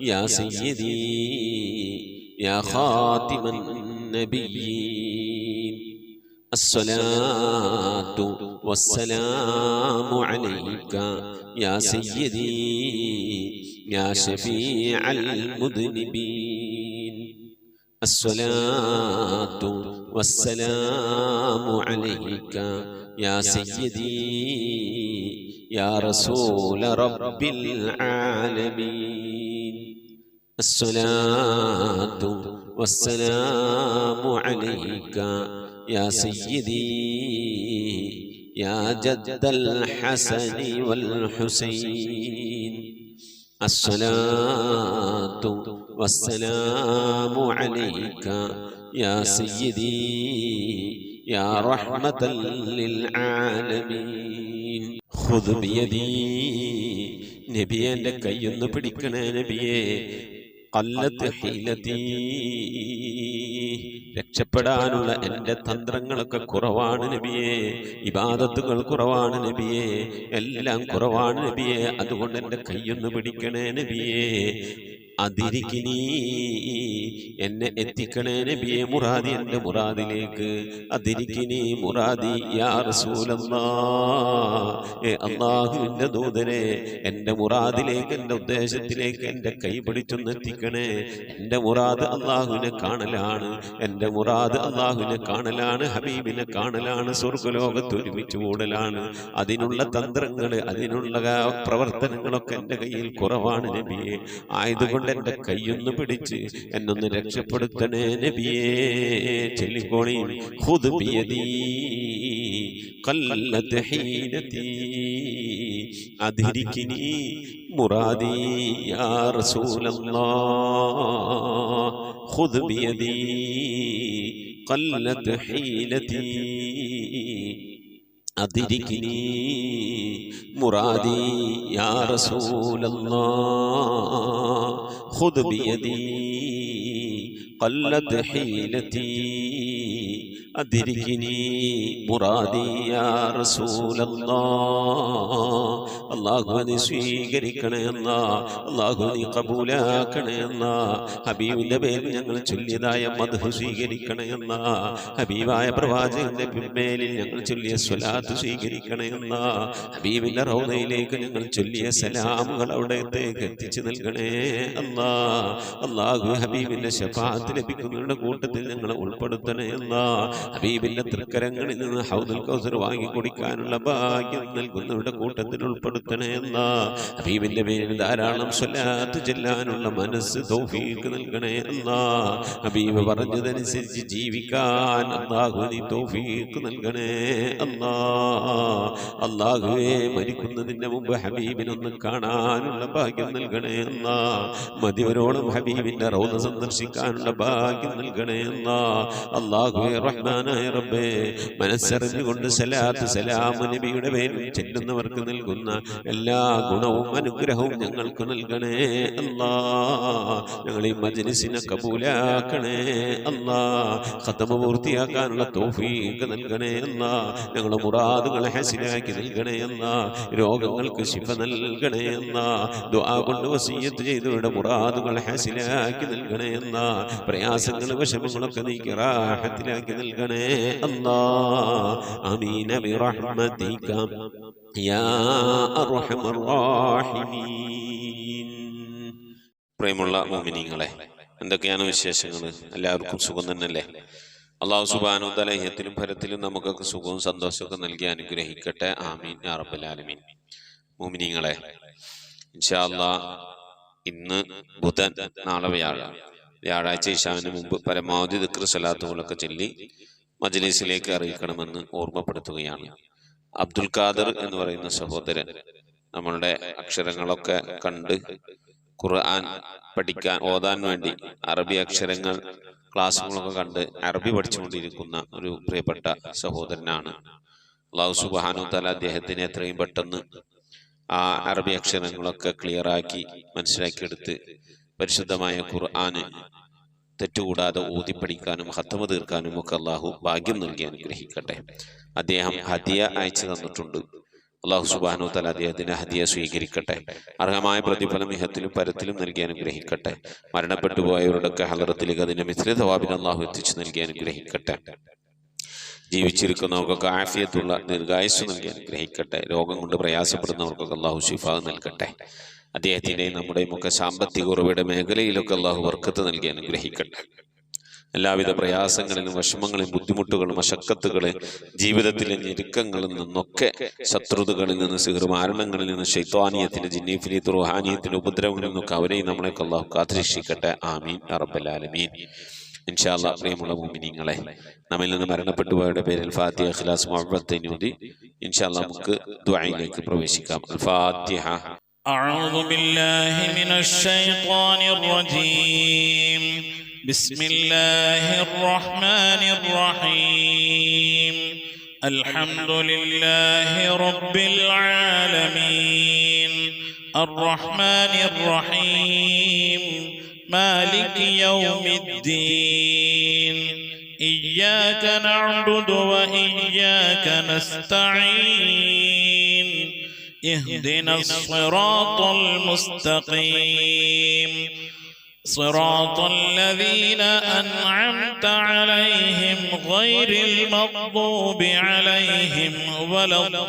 يا سيدي يا خاتم النبيين الصلاة والسلام عليك يا سيدي يا شفيع المذنبين الصلاة والسلام عليك يا سيدي يا رسول رب العالمين الصلاة والسلام عليك يا سيدي يا جد الحسن والحسين الصلاة والسلام عليك يا سيدي يا رحمة للعالمين خذ بيدي നബിയെ എൻ്റെ കൈയൊന്ന് പിടിക്കണേ നബിയെ ഖല്ലത്ത് ഹീലതീ രക്ഷപ്പെടാനുള്ള എൻ്റെ തന്ത്രങ്ങളൊക്കെ കുറവാണ് നബിയെ ഇബാദത്തുകൾ കുറവാണ് നബിയെ എല്ലാം കുറവാണ് നബിയെ അതുകൊണ്ട് എൻ്റെ കൈയൊന്ന് പിടിക്കണേ നബിയെ അതിരിക്കിനി എന്നെ എത്തിക്കണേ നബിയെ മുറാദി എൻ്റെ മുറാദിലേക്ക് അതിരിക്കിനി മുറാദി യാ റസൂലല്ലാഹ് അല്ലാഹുവിൻ്റെ ദൂതനെ എൻ്റെ മുറാദിലേക്ക് എൻ്റെ ഉദ്ദേശത്തിലേക്ക് എൻ്റെ കൈ പിടിച്ചൊന്ന് എത്തിക്കണേ എൻ്റെ മുറാദ് അല്ലാഹുവിനെ കാണലാണ് എൻ്റെ മുറാദ് അല്ലാഹുവിനെ കാണലാണ് ഹബീബിനെ കാണലാണ് സ്വർഗ്ഗലോകത്ത് ഒരുമിച്ച് കൂടലാണ് അതിനുള്ള തന്ത്രങ്ങൾ അതിനുള്ള പ്രവർത്തനങ്ങളൊക്കെ എൻ്റെ കയ്യിൽ കുറവാണ് നബിയെ ആയതുകൊണ്ട് എൻ്റെ കൈയൊന്ന് പിടിച്ച് എന്നൊന്ന് രക്ഷപ്പെടുത്തണേ നബിയേ ചൊല്ലിക്കോണി ഖുദ് ബിയദീ ഖല്ലത്ത് ഹീലതീ അദ്രികിനി മുറാദി യാ റസൂലല്ലാഹ് ഖുദ് ബിയദീ ഖല്ലത്ത് ഹീലതീ أدركني مرادي يا رسول الله خذ بيدي قلت حيلتي أدركني مرادي يا رسول الله അള്ളാഹുവിനെ സ്വീകരിക്കണേ എന്നാ അള്ളാഹുവിനെ കബൂലാക്കണേ എന്നാ ഹബീബിന്റെ പേരിൽ ഞങ്ങൾ ചൊല്ലിയതായ മദ്ഹ് സ്വീകരിക്കണേ എന്നാ ഹബീബായ പ്രവാചകന്റെ മേലിൽ ഞങ്ങൾ ചൊല്ലിയ സ്വലാത്ത് സ്വീകരിക്കണേ എന്നാ ഹബീബിന്റെ റൗദയിലേക്ക് ഞങ്ങൾ ചൊല്ലിയ സലാമുകൾ അവിടത്തേക്ക് എത്തിച്ചു നൽകണേ അല്ലാ അള്ളാഹു ഹബീബിന്റെ ശഫാഅത്ത് ലഭിക്കുന്നവരുടെ കൂട്ടത്തിൽ ഞങ്ങളെ ഉൾപ്പെടുത്തണേ എന്നാ ഹബീബിന്റെ തൃക്കരങ്ങളിൽ നിന്ന് ഹൗദുൽ കൗസർ വാങ്ങി കുടിക്കാനുള്ള ഭാഗ്യം നൽകുന്നവരുടെ കൂട്ടത്തിൽ ഉൾപ്പെടുത്തണേ എന്നാ ഹബീബിന്റെ പേരിൽ ധാരാളം സ്വലാത്ത് ചെല്ലാനുള്ള മനസ്സ് തൗഫീഖ് നൽകണേ എന്നാ ഹബീബ് പറഞ്ഞതനുസരിച്ച് ജീവിക്കാൻ അല്ലാഹു നീ തൗഫീഖ് നൽകണേ അല്ലാ അല്ലാഹുവേ മരിക്കുന്നതിന് മുമ്പ് ഹബീബിനൊന്ന് കാണാനുള്ള ഭാഗ്യം നൽകണേ എന്നാ മതിവരോളം ഹബീബിന്റെ റൗദ സന്ദർശിക്കാനുള്ള ഭാഗ്യം നൽകണേ എന്നാ അല്ലാഹുവേ റഹ്മാനായ റബ്ബേ മനസ്സറിഞ്ഞുകൊണ്ട് സലാത്ത് സലാം നബിയുടെ പേരിൽ ചെല്ലുന്നവർക്ക് നൽകുന്ന എല്ലാ ഗുണവും അനുഗ്രഹവും ഞങ്ങൾക്ക് നൽകണേ അല്ലാ ഞങ്ങൾ ഈ മജ്ലിസിനെ കബൂലാക്കണേ അല്ലാ ഖതമ പൂർത്തിയാക്കാനുള്ള തൗഫീഖ് നൽകണേ അല്ലാ ഞങ്ങളുടെ മുറാദുകളെ ഹസിനാക്കി നൽകണേ അല്ലാ രോഗങ്ങൾക്ക് ശിഫ നൽകണേ അല്ലാ ദുആ കൊണ്ട് വസിയ്യത്ത് ചെയ്തവരുടെ മുറാദുകൾ ഹസിനാക്കി നൽകണേ അല്ലാ പ്രയാസങ്ങൾ വിഷമങ്ങളൊക്കെ നീക്കി റാഹത്തിലാക്കി നൽകണേ അല്ലാ ആമീൻ ബിറഹ്മതിക യാ അർഹമർ റഹീമീൻ. പ്രിയമുള്ള മുഅ്മിനീങ്ങളെ, എന്തൊക്കെയാണ് വിശേഷങ്ങൾ? എല്ലാവർക്കും സുഖം തന്നെയല്ലേ? അല്ലാഹു സുബ്ഹാനഹു വ തആല ഇഹത്തിലും പരത്തിലും നമുക്കൊക്കെ സുഖവും സന്തോഷമൊക്കെ നൽകി അനുഗ്രഹിക്കട്ടെ. ആമീൻ യാ റബ്ബൽ ആലമീൻ. മുഅ്മിനീങ്ങളെ, ഇൻഷാ അല്ലാഹ് ഇന്ന് ബുധൻ, നാളെ വ്യാഴാഴ്ച ഇശാവിന് മുമ്പ് പരമാവധി ദിക്ർ സ്വലാത്തുകളൊക്കെ ചൊല്ലി മജ്ലിസിലേക്ക് അറിയിക്കണമെന്ന് ഓർമ്മപ്പെടുത്തുകയാണ്. അബ്ദുൽ ഖാദർ എന്ന് പറയുന്ന സഹോദരൻ നമ്മളുടെ അക്ഷരങ്ങളൊക്കെ കണ്ട് ഖുർആൻ പഠിക്കാൻ ഓതാൻ വേണ്ടി അറബി അക്ഷരങ്ങൾ ക്ലാസ്സുകളൊക്കെ കണ്ട് അറബി പഠിച്ചുകൊണ്ടിരിക്കുന്ന ഒരു പ്രിയപ്പെട്ട സഹോദരനാണ്. അല്ലാഹു സുബ്ഹാനഹു വ തആല അദ്ദേഹത്തിനെ എത്രയും പെട്ടെന്ന് ആ അറബി അക്ഷരങ്ങളൊക്കെ ക്ലിയറാക്കി മനസ്സിലാക്കിയെടുത്ത് പരിശുദ്ധമായ ഖുർആന് തെറ്റുകൂടാതെ ഓതി പഠിക്കാനും ഖത്മ തീർക്കാനും ഒക്കെ അല്ലാഹു ഭാഗ്യം നൽകി അനുഗ്രഹിക്കട്ടെ. അദ്ദേഹം ഹദിയ അയച്ചു തന്നിട്ടുണ്ട്. അള്ളാഹു സുബ്ഹാനഹു വ തആല അദ്ദേഹത്തിന്റെ ഹദിയ സ്വീകരിക്കട്ടെ. അർഹമായ പ്രതിഫലം ഇഹത്തിലും പരത്തിലും നൽകി അനുഗ്രഹിക്കട്ടെ. മരണപ്പെട്ടു പോയവരുടെയൊക്കെ ഹളറത്തിലേക്ക് അതിന്റെ മിസ്ല തവാബിന് അള്ളാഹു എത്തിച്ചു നൽകി അനുഗ്രഹിക്കട്ടെ. ജീവിച്ചിരിക്കുന്നവർക്കൊക്കെ ആഫിയത്തുള്ള ദീർഘായുസ്സ് നൽകി അനുഗ്രഹിക്കട്ടെ. രോഗം കൊണ്ട് പ്രയാസപ്പെടുന്നവർക്കൊക്കെ അള്ളാഹു ശിഫാ നൽകട്ടെ. അദ്ദേഹത്തിൻ്റെയും നമ്മുടെയും ഒക്കെ സാമ്പത്തിക ഉറവിട മേഖലയിലൊക്കെ അള്ളാഹു ബർക്കത്ത് നൽകി അനുഗ്രഹിക്കട്ടെ. എല്ലാവിധ പ്രയാസങ്ങളിലും വിഷമങ്ങളിലും ബുദ്ധിമുട്ടുകളും മശക്കത്തുകളും ജീവിതത്തിലെ ഞെരുക്കങ്ങളിൽ നിന്നൊക്കെ ശത്രുതകളിൽ നിന്ന് സിഹ്റുമാരണങ്ങളിൽ നിന്ന് ശൈത്വാനിയത്തിന്റെ ജിന്നീഫിലിത്ത് റുഹാനിയത്തിന്റെ ഉപദ്രവങ്ങളിൽ നിന്നൊക്കെ അവരെയും നമ്മളെയൊക്കെ അള്ളാഹു കാത്തുരക്ഷിക്കട്ടെ. ആമീൻ യാ റബ്ബൽ ആലമീൻ. ഇൻഷാ അല്ലാഹ് പ്രിയമുള്ള മുഅ്മിനീങ്ങളെ, നമ്മിൽ നിന്ന് മരണപ്പെട്ടു പോയവരുടെ പേരിൽ ഫാത്തിഹ ഇഖ്ലാസ് മുഅവ്വദത്തൈൻ ഓതി ഇൻഷാ അല്ലാഹ് നമുക്ക് ദുആയിലേക്ക് പ്രവേശിക്കാം. അൽ ഫാത്തിഹ. أعوذ بالله من الشيطان الرجيم. بسم الله الرحمن الرحيم. الحمد لله رب العالمين الرحمن الرحيم مالك يوم الدين إياك نعبد وإياك نستعين اهدنا الصراط المستقيم صراط الذين أنعمت عليهم غير المغضوب عليهم ولا الضالين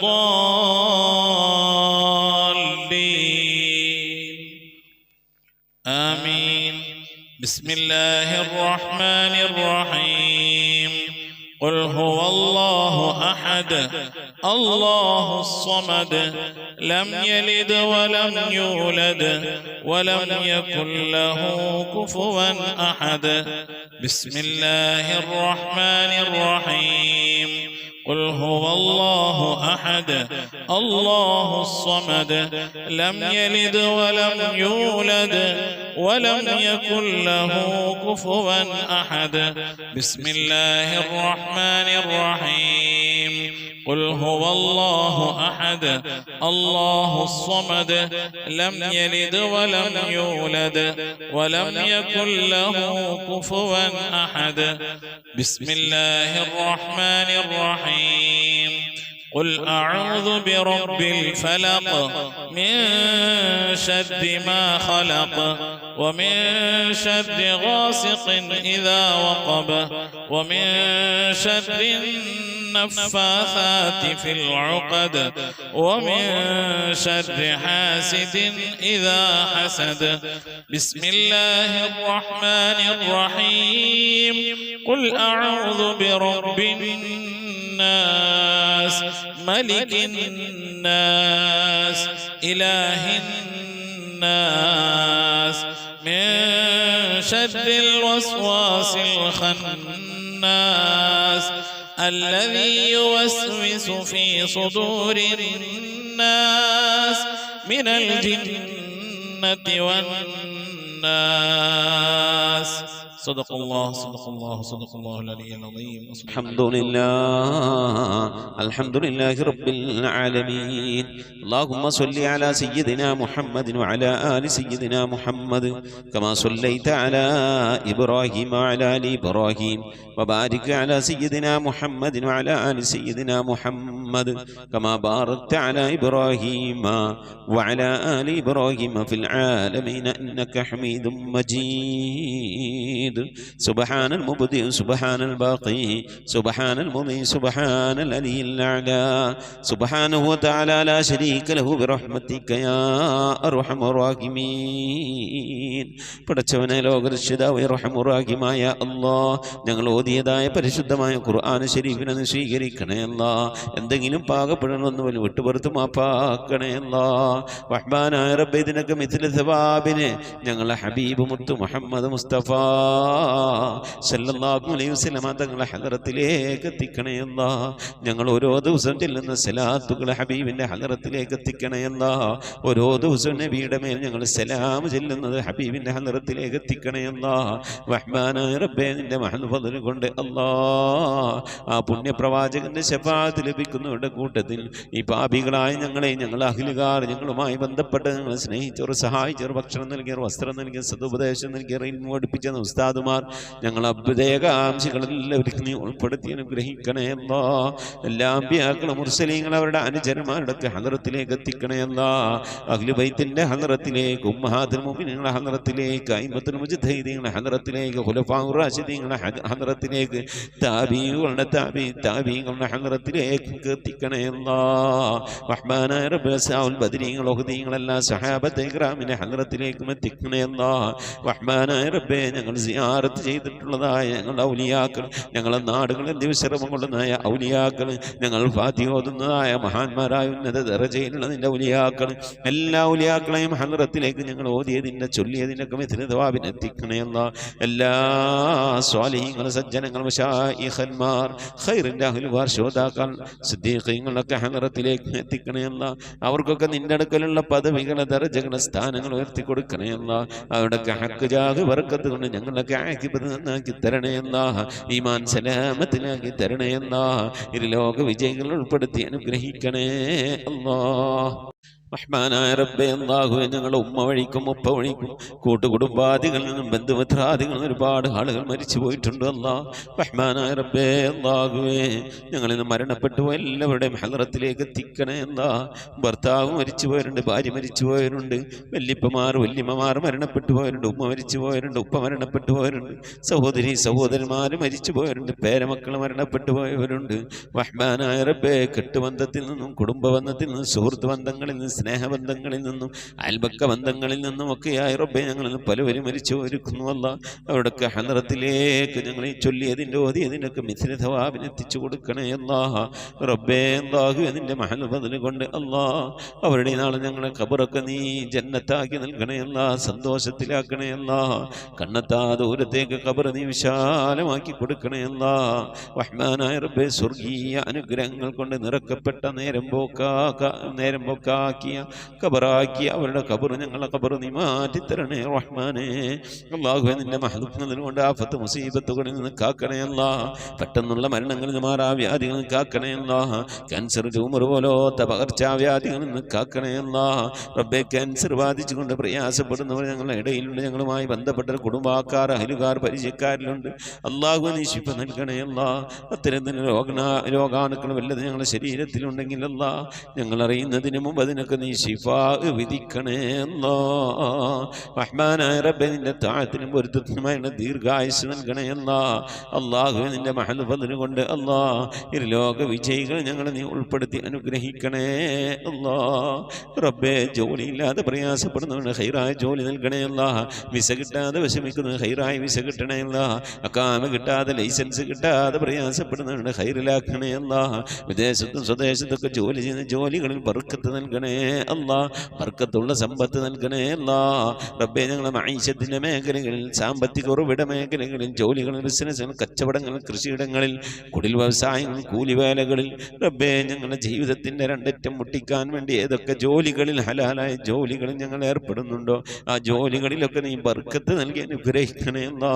آمين. بسم الله الرحمن الرحيم. قل هو الله أحد الله الصمد لم يلد ولم يولد ولم يكن له كفوا أحد. بسم الله الرحمن الرحيم. قل هو الله أحد الله الصمد لم يلد ولم يولد ولم يكن له كفوا أحد. بسم الله الرحمن الرحيم. قل هو الله أحد الله الصمد لم يلد ولم يولد ولم يكن له كفوا أحد. بسم الله الرحمن الرحيم. قل أعوذ برب الفلق من شر ما خلق ومن شر غاسق إذا وقب ومن شر النفاثات في العقد ومن شر حاسد إذا حسد. بسم الله الرحمن الرحيم. قل أعوذ برب الناس ملك الناس إله الناس من شر الوسواس الخناس الذي يوسوس في صدور الناس من الجنة والناس. صدق الله صدق الله صدق الله العلي العظيم. الحمد لله رب العالمين. اللهم صل على سيدنا محمد وعلى آل سيدنا محمد كما صليت على إبراهيم وعلى آل إبراهيم وبارك على سيدنا محمد وعلى آل سيدنا محمد كما باركت على إبراهيم وعلى آل إبراهيم في العالمين إنك حميد مجيد. سبحان المبدئ سبحان الباقي سبحان المضي سبحان العلي الأعلى سبحانه وتعالى لا شريك له برحمتك يا أرحم الراحمين. പടച്ചവനെ ലോകരക്ഷിതാവേ റഹ്മായ അല്ലാഹ്, ഞങ്ങൾ ഓതിയതായ പരിശുദ്ധമായ ഖുർആൻ ശരീഫിനെ സ്വീകരിക്കണേ അല്ലാഹ്. എന്തെങ്കിലും പാകപ്പെടണമെന്ന് പോലും വിട്ടുപുറത്ത് മാപ്പാക്കണേ അല്ലാഹ്. റഹ്മാനായ റബ്ബേ, ഇതിനൊക്കെ മിഥില സവാബിനെ ഞങ്ങളെ ഹബീബ് മുത്തു മുഹമ്മദ് മുസ്തഫ സല്ലല്ലാഹു അലൈഹി വസല്ലം തങ്ങളെ ഹദറത്തിലേക്ക് എത്തിക്കണേ അല്ലാഹ്. ഞങ്ങൾ ഓരോ ദിവസം ചെല്ലുന്ന സലാത്തുകളെ ഹബീബിന്റെ ഹദറത്തിലേക്ക് എത്തിക്കണേ അല്ലാഹ്. ഓരോ ദിവസവും നബിയുടെ മേൽ ഞങ്ങൾ സലാം ചെല്ലുന്നത് ഹബീബിന്റെ ഹദറത്തിലേക്ക് എത്തിക്കണേ അല്ലാഹ്. റഹ്മാനായ റബ്ബേ, നിന്റെ മഹദ് ഫദ്ൽ കൊണ്ട് അല്ലാഹ് ആ പുണ്യപ്രവാചകന്റെ ശഫാഅത്ത് ലഭിക്കുന്നവരുടെ കൂട്ടത്തിൽ ഈ പാപികളായ ഞങ്ങളെ, ഞങ്ങൾ അഹ്ലുകാർ, ഞങ്ങളുമായി ബന്ധപ്പെട്ട് ഞങ്ങളെ സ്നേഹിച്ചവർ, സഹായിച്ചവർ, ഭക്ഷണം നൽകിയവർ, വസ്ത്രം നൽകിയ, സദുപദേശം നൽകിയവർ, ഇൽമു പഠിപ്പിച്ച ഉസ്താദ് ഉസ്താദുമാർ, ഞങ്ങളെ അഭ്യുദയകാംക്ഷികളെല്ലാവരും നീ ഉൾപ്പെടുത്തി അനുഗ്രഹിക്കണേ അല്ലാ. എല്ലാ അമ്പിയാക്കളും മുർസലീങ്ങൾ അവരുടെ അനുചരന്മാരുടെ ഹദറത്തിലേക്ക് എത്തിക്കണേ അല്ലാ. അഹ്ലു ബൈത്തിന്റെ ഹദറത്തിലേക്ക്, ഉമ്മഹാത്തുൽ മുഅ്മിനീങ്ങളുടെ ഹദറത്തിലേക്ക്, അയിമ്മത്തുൽ മുജ്തഹിദീങ്ങളുടെ ഹദറത്തിലേക്ക്, ഖുലഫാഉർ റാഷിദീങ്ങളുടെ ഹദറത്തിലേക്ക്, താബീങ്ങളുടെ ഹദറത്തിലേക്ക് എത്തിക്കണേ അല്ലാ. റഹ്മാനായ റബ്ബേ, സഹാബുൽ ബദരീങ്ങൾ, ഉഹദീങ്ങൾ, എല്ലാ സഹാബത്തെ ഇക്റാമിന്റെ ഹദറത്തിലേക്കും എത്തിക്കണേ അല്ലാ. റഹ്മാനായ റബ്ബേ, ഞങ്ങൾ സിയാറത്ത് ചെയ്തിട്ടുള്ളതായ ഞങ്ങളുടെ ഔലിയാക്കൾ, ഞങ്ങളുടെ നാടുകളിൽ ദിവസരമം കൊള്ളുന്നതായ ഔലിയാക്കൾ, ഞങ്ങൾ ഫാത്തിഹ ഓതുന്നതായ മഹാന്മാരായ ഉന്നത ദറജയിലുള്ള നിന്റെ ഔലിയാക്കൾ, എല്ലാ ഔലിയാക്കളെയും ഹദറത്തിലേക്ക് ഞങ്ങൾ ഓതിയതിൻ്റെ ചൊല്ലിയതിൻ്റെ മിഥ്ലതവാബിനെ എത്തിക്കണേ അല്ലാ. എല്ലാ സ്വാലിഹീങ്ങൾ, സജ്ജനങ്ങൾ, മശായിഖന്മാർ, ഖൈറിൻ്റെ അഹ്ലുകാർ, ശോതാക്കൾ, സിദ്ദീഖീങ്ങളൊക്കെ ഹദറത്തിലേക്ക് എത്തിക്കണേ അല്ലാ. അവർക്കൊക്കെ നിന്റെ അടുക്കലുള്ള പദവികളെ, ദർജകളെ, സ്ഥാനങ്ങൾ ഉയർത്തി കൊടുക്കണേ അല്ലാ. അവരുടെയൊക്കെ ഹക്ക് ജാഹ് ബർക്കത്ത് കൊണ്ട് ഞങ്ങളൊക്കെ ആക്കിബത്ത് നന്നാക്കി തരണേ അല്ലാ. ഈമാൻ സലാമത്തിലാക്കി തരണേ അല്ലാ. ഇരുലോക വിജയികൾ ഉൾപ്പെടുത്തി അനുഗ്രഹിക്കണേ അല്ലാ. റഹ്മാനായ റബ്ബേ, അല്ലാഹുവേ, ഞങ്ങളുടെ ഉമ്മ വഴിക്കും ഉപ്പ വഴിക്കും കൂട്ടുകുടുംബാദികളിൽ നിന്നും ബന്ധുമിത്രാദികളിൽ നിന്നും ഒരുപാട് ആളുകൾ മരിച്ചു പോയിട്ടുണ്ട് അല്ലാ. റഹ്മാനായ റബ്ബേ, അല്ലാഹുവേ, ഞങ്ങളിൽ നിന്ന് മരണപ്പെട്ടു എല്ലാവരുടെയും ഹദറത്തിലേക്ക് എത്തിക്കണേ അല്ലാ. ഭർത്താവ് മരിച്ചു പോയവരുണ്ട്, ഭാര്യ മരിച്ചു പോയവരുണ്ട്, വല്യപ്പമാർ വല്യമ്മമാർ മരണപ്പെട്ടു പോയവരുണ്ട്, ഉമ്മ മരിച്ചു പോയവരുണ്ട്, ഉപ്പ മരണപ്പെട്ടു പോയവരുണ്ട്, സഹോദരി സഹോദരന്മാർ മരിച്ചു പോയവരുണ്ട്, പേരമക്കൾ മരണപ്പെട്ടു പോയവരുണ്ട്. റഹ്മാനായ റബ്ബേ, കെട്ടുബന്ധത്തിൽ നിന്നും കുടുംബബന്ധത്തിൽ നിന്നും സുഹൃത്ത് ബന്ധങ്ങളിൽ നിന്നും സ്നേഹബന്ധങ്ങളിൽ നിന്നും അയൽപക്ക ബന്ധങ്ങളിൽ നിന്നും ഒക്കെയായി റബ്ബേ, ഞങ്ങളിൽ നിന്ന് പലവരും മരിച്ചു ഒരുക്കുന്നു അല്ലാ. അവരുടെയൊക്കെ ഹദറത്തിലേക്ക് ഞങ്ങൾ ഈ ചൊല്ലിയതിൻ്റെ ഓതിയതിൻ്റെയൊക്കെ മിഥ്ല തവാബിന് എത്തിച്ചു കൊടുക്കണേ അല്ലാ. റബ്ബേ, അല്ലാഹുവേ, നിന്റെ മഹൽ ബദല് കൊണ്ട് അല്ലാ അവരുടെ നാളെ ഞങ്ങളെ ഖബറൊക്കെ നീ ജന്നത്താക്കി നൽകണേ അല്ലാ, സന്തോഷത്തിലാക്കണേ അല്ലാ. കണ്ണെത്താ ദൂരത്തേക്ക് ഖബർ നീ വിശാലമാക്കി കൊടുക്കണേ അല്ലാ. റഹ്മാനായ റബ്ബേ, സ്വർഗീയ അനുഗ്രഹങ്ങൾ കൊണ്ട് നിറക്കപ്പെട്ട നേരം പോക്കാക്കിയ ഖബറാക്കിയ അവരുടെ ഖബർ, ഞങ്ങളെ ഖബർ നീ മാറ്റിത്തരണേ റഹ്മാനേ. അല്ലാഹുവേ, നിന്റെ മഹ്ദൂഖ് കൊണ്ട് ആഫത്ത് മുസീബത്തുകളിൽ നിന്ന് കാക്കണേ അല്ലാ. പെട്ടെന്നുള്ള മരണങ്ങളിൽ നിന്ന്, മാറാവ്യാധികളിൽ നിന്ന് കാക്കണേ അല്ലാ. ക്യാൻസർ, ട്യൂമർ പോലത്തെ പകർച്ചാവ്യാധികളിൽ നിന്ന് കാക്കണേ അല്ലാ. റബ്ബേ, ക്യാൻസർ ബാധിച്ചുകൊണ്ട് പ്രയാസപ്പെടുന്നവർ ഞങ്ങളുടെ ഇടയിലുണ്ട്, ഞങ്ങളുമായി ബന്ധപ്പെട്ട കുടുംബക്കാർ, അയലുകാർ, പരിചയക്കാരിലുണ്ട്. അല്ലാഹു നീ ശിഫ നൽകണേ അല്ലാ. അത്തരത്തിന് രോഗാണുക്കൾ വല്ലത് ഞങ്ങളുടെ ശരീരത്തിലുണ്ടെങ്കിൽ അല്ലാ, ഞങ്ങൾ അറിയുന്നതിന് മുമ്പ് അതിനൊക്കെ നീ ശിഫാ വിധിക്കണേ അല്ലാ. റഹ്മാനായ റബ്ബേ, നിന്റെ താഴത്തിനും പൊരുത്തത്തിനുമായുള്ള ദീർഘായുസ് നൽകണേ അല്ലാ. അല്ലാഹുവേ, നിന്റെ മഹൽ ഫദ്ല് കൊണ്ട് അല്ലാ ഇരുലോക വിജയികൾ ഞങ്ങളെ നീ ഉൾപ്പെടുത്തി അനുഗ്രഹിക്കണേ അല്ലാ. റബ്ബേ, ജോലിയില്ലാതെ പ്രയാസപ്പെടുന്നവന് ഹൈറായ ജോലി നൽകണേ അല്ലാ. വിസ കിട്ടാതെ വിഷമിക്കുന്നവന് ഹൈറായ വിസ കിട്ടണേ അല്ലാ. അക്കാമ കിട്ടാതെ ലൈസൻസ് കിട്ടാതെ പ്രയാസപ്പെടുന്നവന് ഹൈറിലാക്കണേ അല്ലാ. വിദേശത്തും സ്വദേശത്തൊക്കെ ജോലി ചെയ്യുന്ന ജോലികളിൽ ബർക്കത്ത് നൽകണേ അല്ലാ. ബർക്കത്തുള്ള സമ്പത്ത് നൽകണേ അല്ലാ. റബ്ബേ, ഞങ്ങളെ മഈശത്തിന്റെ മേഖലകളിൽ, സാമ്പത്തിക ഉറവിട മേഖലകളിൽ, ജോലികളിൽ, ബിസിനസ്സുകൾ, കച്ചവടങ്ങളിൽ, കൃഷിയിടങ്ങളിൽ, കുടിൽ വ്യവസായങ്ങൾ, കൂലിവേലകളിൽ റബ്ബേ, ഞങ്ങളുടെ ജീവിതത്തിന്റെ രണ്ടറ്റം മുട്ടിക്കാൻ വേണ്ടി ഏതൊക്കെ ജോലികളിൽ, ഹലാലായ ജോലികളിൽ ഞങ്ങൾ ഏർപ്പെടുന്നുണ്ടോ ആ ജോലികളിലൊക്കെ നീ ബർക്കത്ത് നൽകി അനുഗ്രഹിക്കണേ അല്ലാ.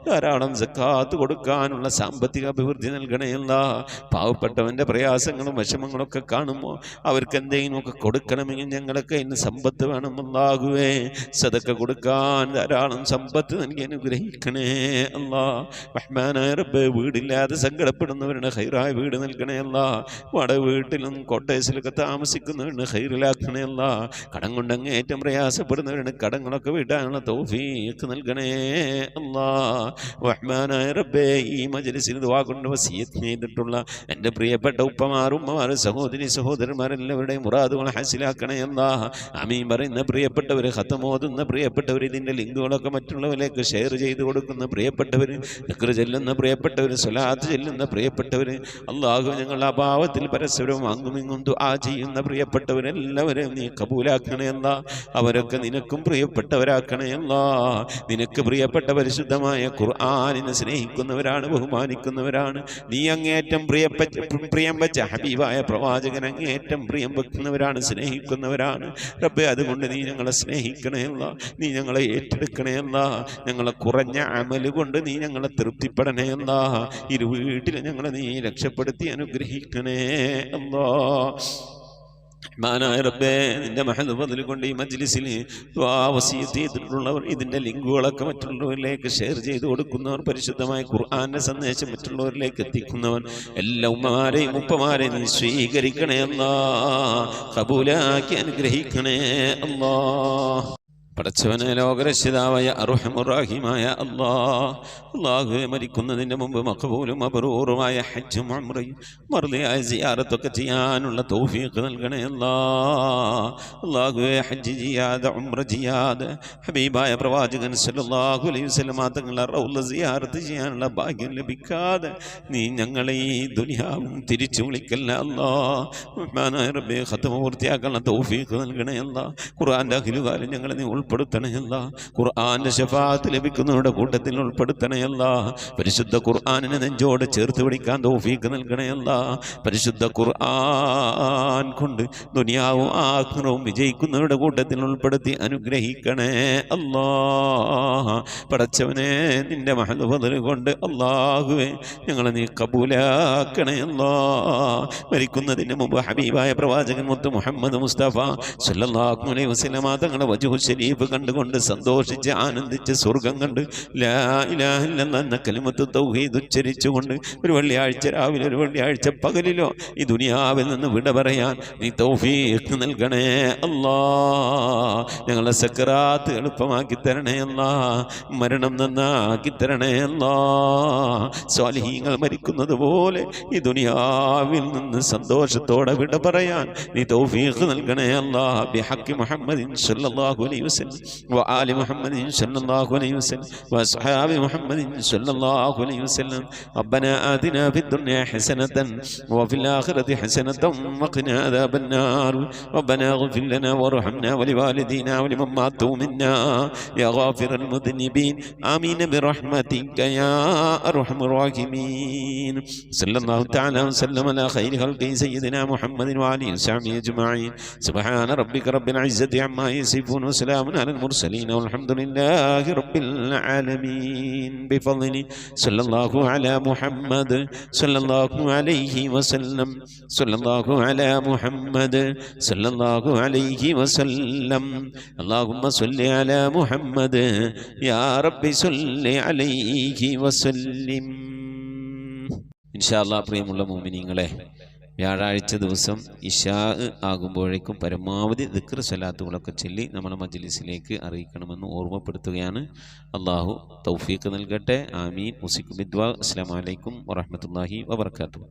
ധാരാളം സക്കാത്ത് കൊടുക്കാനുള്ള സാമ്പത്തിക അഭിവൃദ്ധി നൽകണേ അല്ലാ. പാവപ്പെട്ടവന്റെ പ്രയാസങ്ങളും വിഷമങ്ങളൊക്കെ കാണുമ്പോൾ അവർക്ക് എന്തെങ്കിലുമൊക്കെ കൊടുക്കണമെങ്കിൽ ഞങ്ങളൊക്കെ ഇന്ന് സമ്പത്ത് വേണം അല്ലാഹുവേ. സദക്ക കൊടുക്കാൻ ധാരാളം സമ്പത്ത് നൽകി അനുഗ്രഹിക്കണേ അല്ലാ. റഹ്മാനായ റബ്ബേ, വീടില്ലാതെ സങ്കടപ്പെടുന്നവരുടെ ഹൈറായ വീട് നൽകണേ അല്ലാ. വാടക വീട്ടിലും കോട്ടേഴ്സിലൊക്കെ താമസിക്കുന്നവരുടെ ഹൈറിലാക്കണേ അല്ലാ. കടം കൊണ്ട് അങ്ങേറ്റം പ്രയാസപ്പെടുന്നവരുടെ കടങ്ങളൊക്കെ വിടാനുള്ള തൗഫീഖ് നൽകണേ അല്ലാ. റഹ്മാനായ റബ്ബേ, ഈ മജ്‌ലിസിൽ ദുആ കൊണ്ട് വസിയത്ത് ചെയ്തിട്ടുള്ള എൻ്റെ പ്രിയപ്പെട്ട ഉപ്പമാരും ഉമ്മമാരും സഹോദരി സഹോദരന്മാരെല്ലാവരുടെയും മുറാദുകൾ ഹാസിലാക്കണേ അല്ലാ. ആമീൻ പറയുന്ന പ്രിയപ്പെട്ടവർ, ഖതമോതുന്ന പ്രിയപ്പെട്ടവർ, ഇതിൻ്റെ ലിങ്കുകളൊക്കെ മറ്റുള്ളവരിലേക്ക് ഷെയർ ചെയ്ത് കൊടുക്കുന്ന പ്രിയപ്പെട്ടവർ, ദിക്റ് ചെല്ലുന്ന പ്രിയപ്പെട്ടവർ, സ്വലാത്ത് ചെല്ലുന്ന പ്രിയപ്പെട്ടവർ, അല്ലാഹു ഞങ്ങളുടെ അഭാവത്തിൽ പരസ്പരവും അങ്ങുമിങ്ങും ദുആ ചെയ്യുന്ന പ്രിയപ്പെട്ടവരെല്ലാവരെയും നീ കബൂലാക്കണേ അല്ലാ. അവരൊക്കെ നിനക്കും പ്രിയപ്പെട്ടവരാക്കണേ അല്ലാ. നിനക്ക് പ്രിയപ്പെട്ട പരിശുദ്ധമായ ഖുർആനിനെ സ്നേഹിക്കുന്നവരാണ്, ബഹുമാനിക്കുന്നവരാണ്. നീ അങ്ങേറ്റം പ്രിയം വെച്ച ഹബീബായ പ്രവാചകൻ അങ്ങേറ്റം പ്രിയം വെക്കുന്നവരാണ്, സ്നേഹിക്കുന്നവരാണ് റബ്ബേ. അതുകൊണ്ട് നീ ഞങ്ങളെ സ്നേഹിക്കണേ അല്ലാ. നീ ഞങ്ങളെ ഏറ്റെടുക്കണേ അല്ലാ. ഞങ്ങളെ കുറഞ്ഞ അമല് കൊണ്ട് നീ ഞങ്ങളെ തൃപ്തിപ്പെടണേ അല്ലാ. വീട്ടിൽ ഞങ്ങളെ നീ രക്ഷപ്പെടുത്തി അനുഗ്രഹിക്കണേ അല്ലാ. റഹ്മാനായ റബ്ബേ, നിന്റെ മഹദ് ഫദ്ൽ കൊണ്ട് ഈ മജ്ലിസിൽ ദുആ വസിയത്ത് ചെയ്തിട്ടുള്ളവർ, ഇതിന്റെ ലിങ്കുകളൊക്കെ മറ്റുള്ളവരിലേക്ക് ഷെയർ ചെയ്ത് കൊടുക്കുന്നവർ, പരിശുദ്ധമായ ഖുർആന്റെ സന്ദേശം മറ്റുള്ളവരിലേക്ക് എത്തിക്കുന്നവർ, എല്ലാ ഉമ്മമാരെയും ഉപ്പമാരെയും നീ സ്വീകരിക്കണേ അല്ലാ, ഖബൂലാക്കി അനുഗ്രഹിക്കണേ അല്ലാ. പടച്ചവനെ, ലോകരക്ഷിതാവായ അർഹമുർ-റഹീമായ അല്ലാഹുവേ, മരിക്കുന്നതിന് മുമ്പ് മഖബൂലും മബ്റൂറുമായ ഹജ്ജും ഉംറയും മർദിയായ സിയാറത്തൊക്കെ ചെയ്യാനുള്ള തൗഫീഖ് നൽകണേ അല്ലാഹുവേ. ഹജ്ജ് ചെയ്യാതെ ഉംറ ചെയ്യാതെ ഹബീബായ പ്രവാചകൻ സല്ലല്ലാഹു അലൈഹി വസല്ലം തങ്ങളുടെ റൗള സിയാറത്ത് ചെയ്യാനുള്ള ഭാഗ്യം ലഭിക്കാതെ നീ ഞങ്ങളെ ഈ ദുനിയാവും തിരിച്ചു വിളിക്കല്ല റഹ്മാനായ റബ്ബേ. ഖത്മ പൂർത്തിയാക്കാനുള്ള തൗഫീഖ് നൽകണേ ഖുർആന്റെ അഖിലുകാലം ഞങ്ങളെ നീ ഉൾപ്പെടുത്തണയല്ല, ഖുർആന്റെ ശഫാഅത്ത് ലഭിക്കുന്നവരുടെ കൂട്ടത്തിൽ ഉൾപ്പെടുത്തണയല്ല. പരിശുദ്ധ ഖുർആനിനെ നെഞ്ചോട് ചേർത്ത് പിടിക്കാൻ തൗഫീഖ് നൽകണയല്ല. പരിശുദ്ധ ഖുർആൻ കൊണ്ട് ദുനിയാവും ആഖിറവും വിജയിക്കുന്നവരുടെ കൂട്ടത്തിൽ ഉൾപ്പെടുത്തി അനുഗ്രഹിക്കണേ അല്ലാഹ്. പടച്ചവനെ, നിന്റെ മഹദ് ഫദ്ൽ കൊണ്ട് അല്ലാഹുവേ ഞങ്ങളെ നീ കബൂലാക്കണേ അല്ലാഹ്. മരിക്കുന്നതിന് മുമ്പ് ഹബീബായ പ്രവാചകൻ മുത്ത് മുഹമ്മദ് മുസ്തഫ സല്ലല്ലാഹു അലൈഹി വസല്ലം തങ്ങളുടെ വജ്ഹു ശരീഫ് കണ്ടുകൊണ്ട് സന്തോഷിച്ച് ആനന്ദിച്ച് സ്വർഗം കണ്ട് ലാ ഇലാഹ ഇല്ലല്ലാഹ് എന്ന കലിമത്ത് തൗഹീദ് ഉച്ചരിച്ചുകൊണ്ട് ഒരു വെള്ളിയാഴ്ച രാവിലെ ഒരു വെള്ളിയാഴ്ച പകലിലോ ഈ ദുനിയാവിൽ നിന്ന് വിട പറയാൻ നീ തൗഫീഖ് നൽകണേ അല്ലാഹ്. ഞങ്ങളുടെ സക്കറാത്ത് എളുപ്പമാക്കി തരണേ അല്ലാഹ്, മരണം നന്നാക്കി തരണേ അല്ലാഹ്. സ്വാലിഹീങ്ങൾ മരിക്കുന്നത് പോലെ ഈ ദുനിയാവിൽ നിന്ന് സന്തോഷത്തോടെ വിട പറയാൻ നീ തൗഫീഖ് നൽകണേ അല്ലാഹ്. ബിഹഖി മുഹമ്മദിൻ സല്ലല്ലാഹു അലൈഹി വസല്ലം وآل محمد صلى الله عليه وسلم وأصحاب محمد صلى الله عليه وسلم. ربنا آتنا في الدنيا حسنة وفي الآخرة حسنة وقنا عذاب النار. ربنا اغفر لنا وارحمنا ولوالدينا ولمن ماتوا منا يا غافر المذنبين. آمين برحمتك يا أرحم الراحمين. صلى الله تعالى وسلم على خير خلقه سيدنا محمد وآله وصحبه أجمعين. سبحان ربك رب العزة عما يصفون وسلام على المرسلين والحمد لله رب العالمين. بفضل صلى الله على محمد صلى الله عليه وسلم. صلى الله على محمد صلى الله عليه وسلم. اللهم صل على محمد يا رب صل عليه وسلم. إن شاء الله പ്രിയമുള്ള മുഅ്മിനീങ്ങളെ, വ്യാഴാഴ്ച ദിവസം ഇശാ ആകുമ്പോഴേക്കും പരമാവധി ദിക്ർ സ്വലാത്തുകളൊക്കെ ചൊല്ലി നമ്മളെ മജ്ലിസിലേക്ക് അറിയിക്കണമെന്ന് ഓർമ്മപ്പെടുത്തുകയാണ്. അല്ലാഹു തൗഫീഖ് നൽകട്ടെ. ആമീൻ. മുസിക് ബിദ്വാ. അസ്സലാമു അലൈക്കും വറഹ്മത്തുള്ളാഹി വബറകാതുഹു.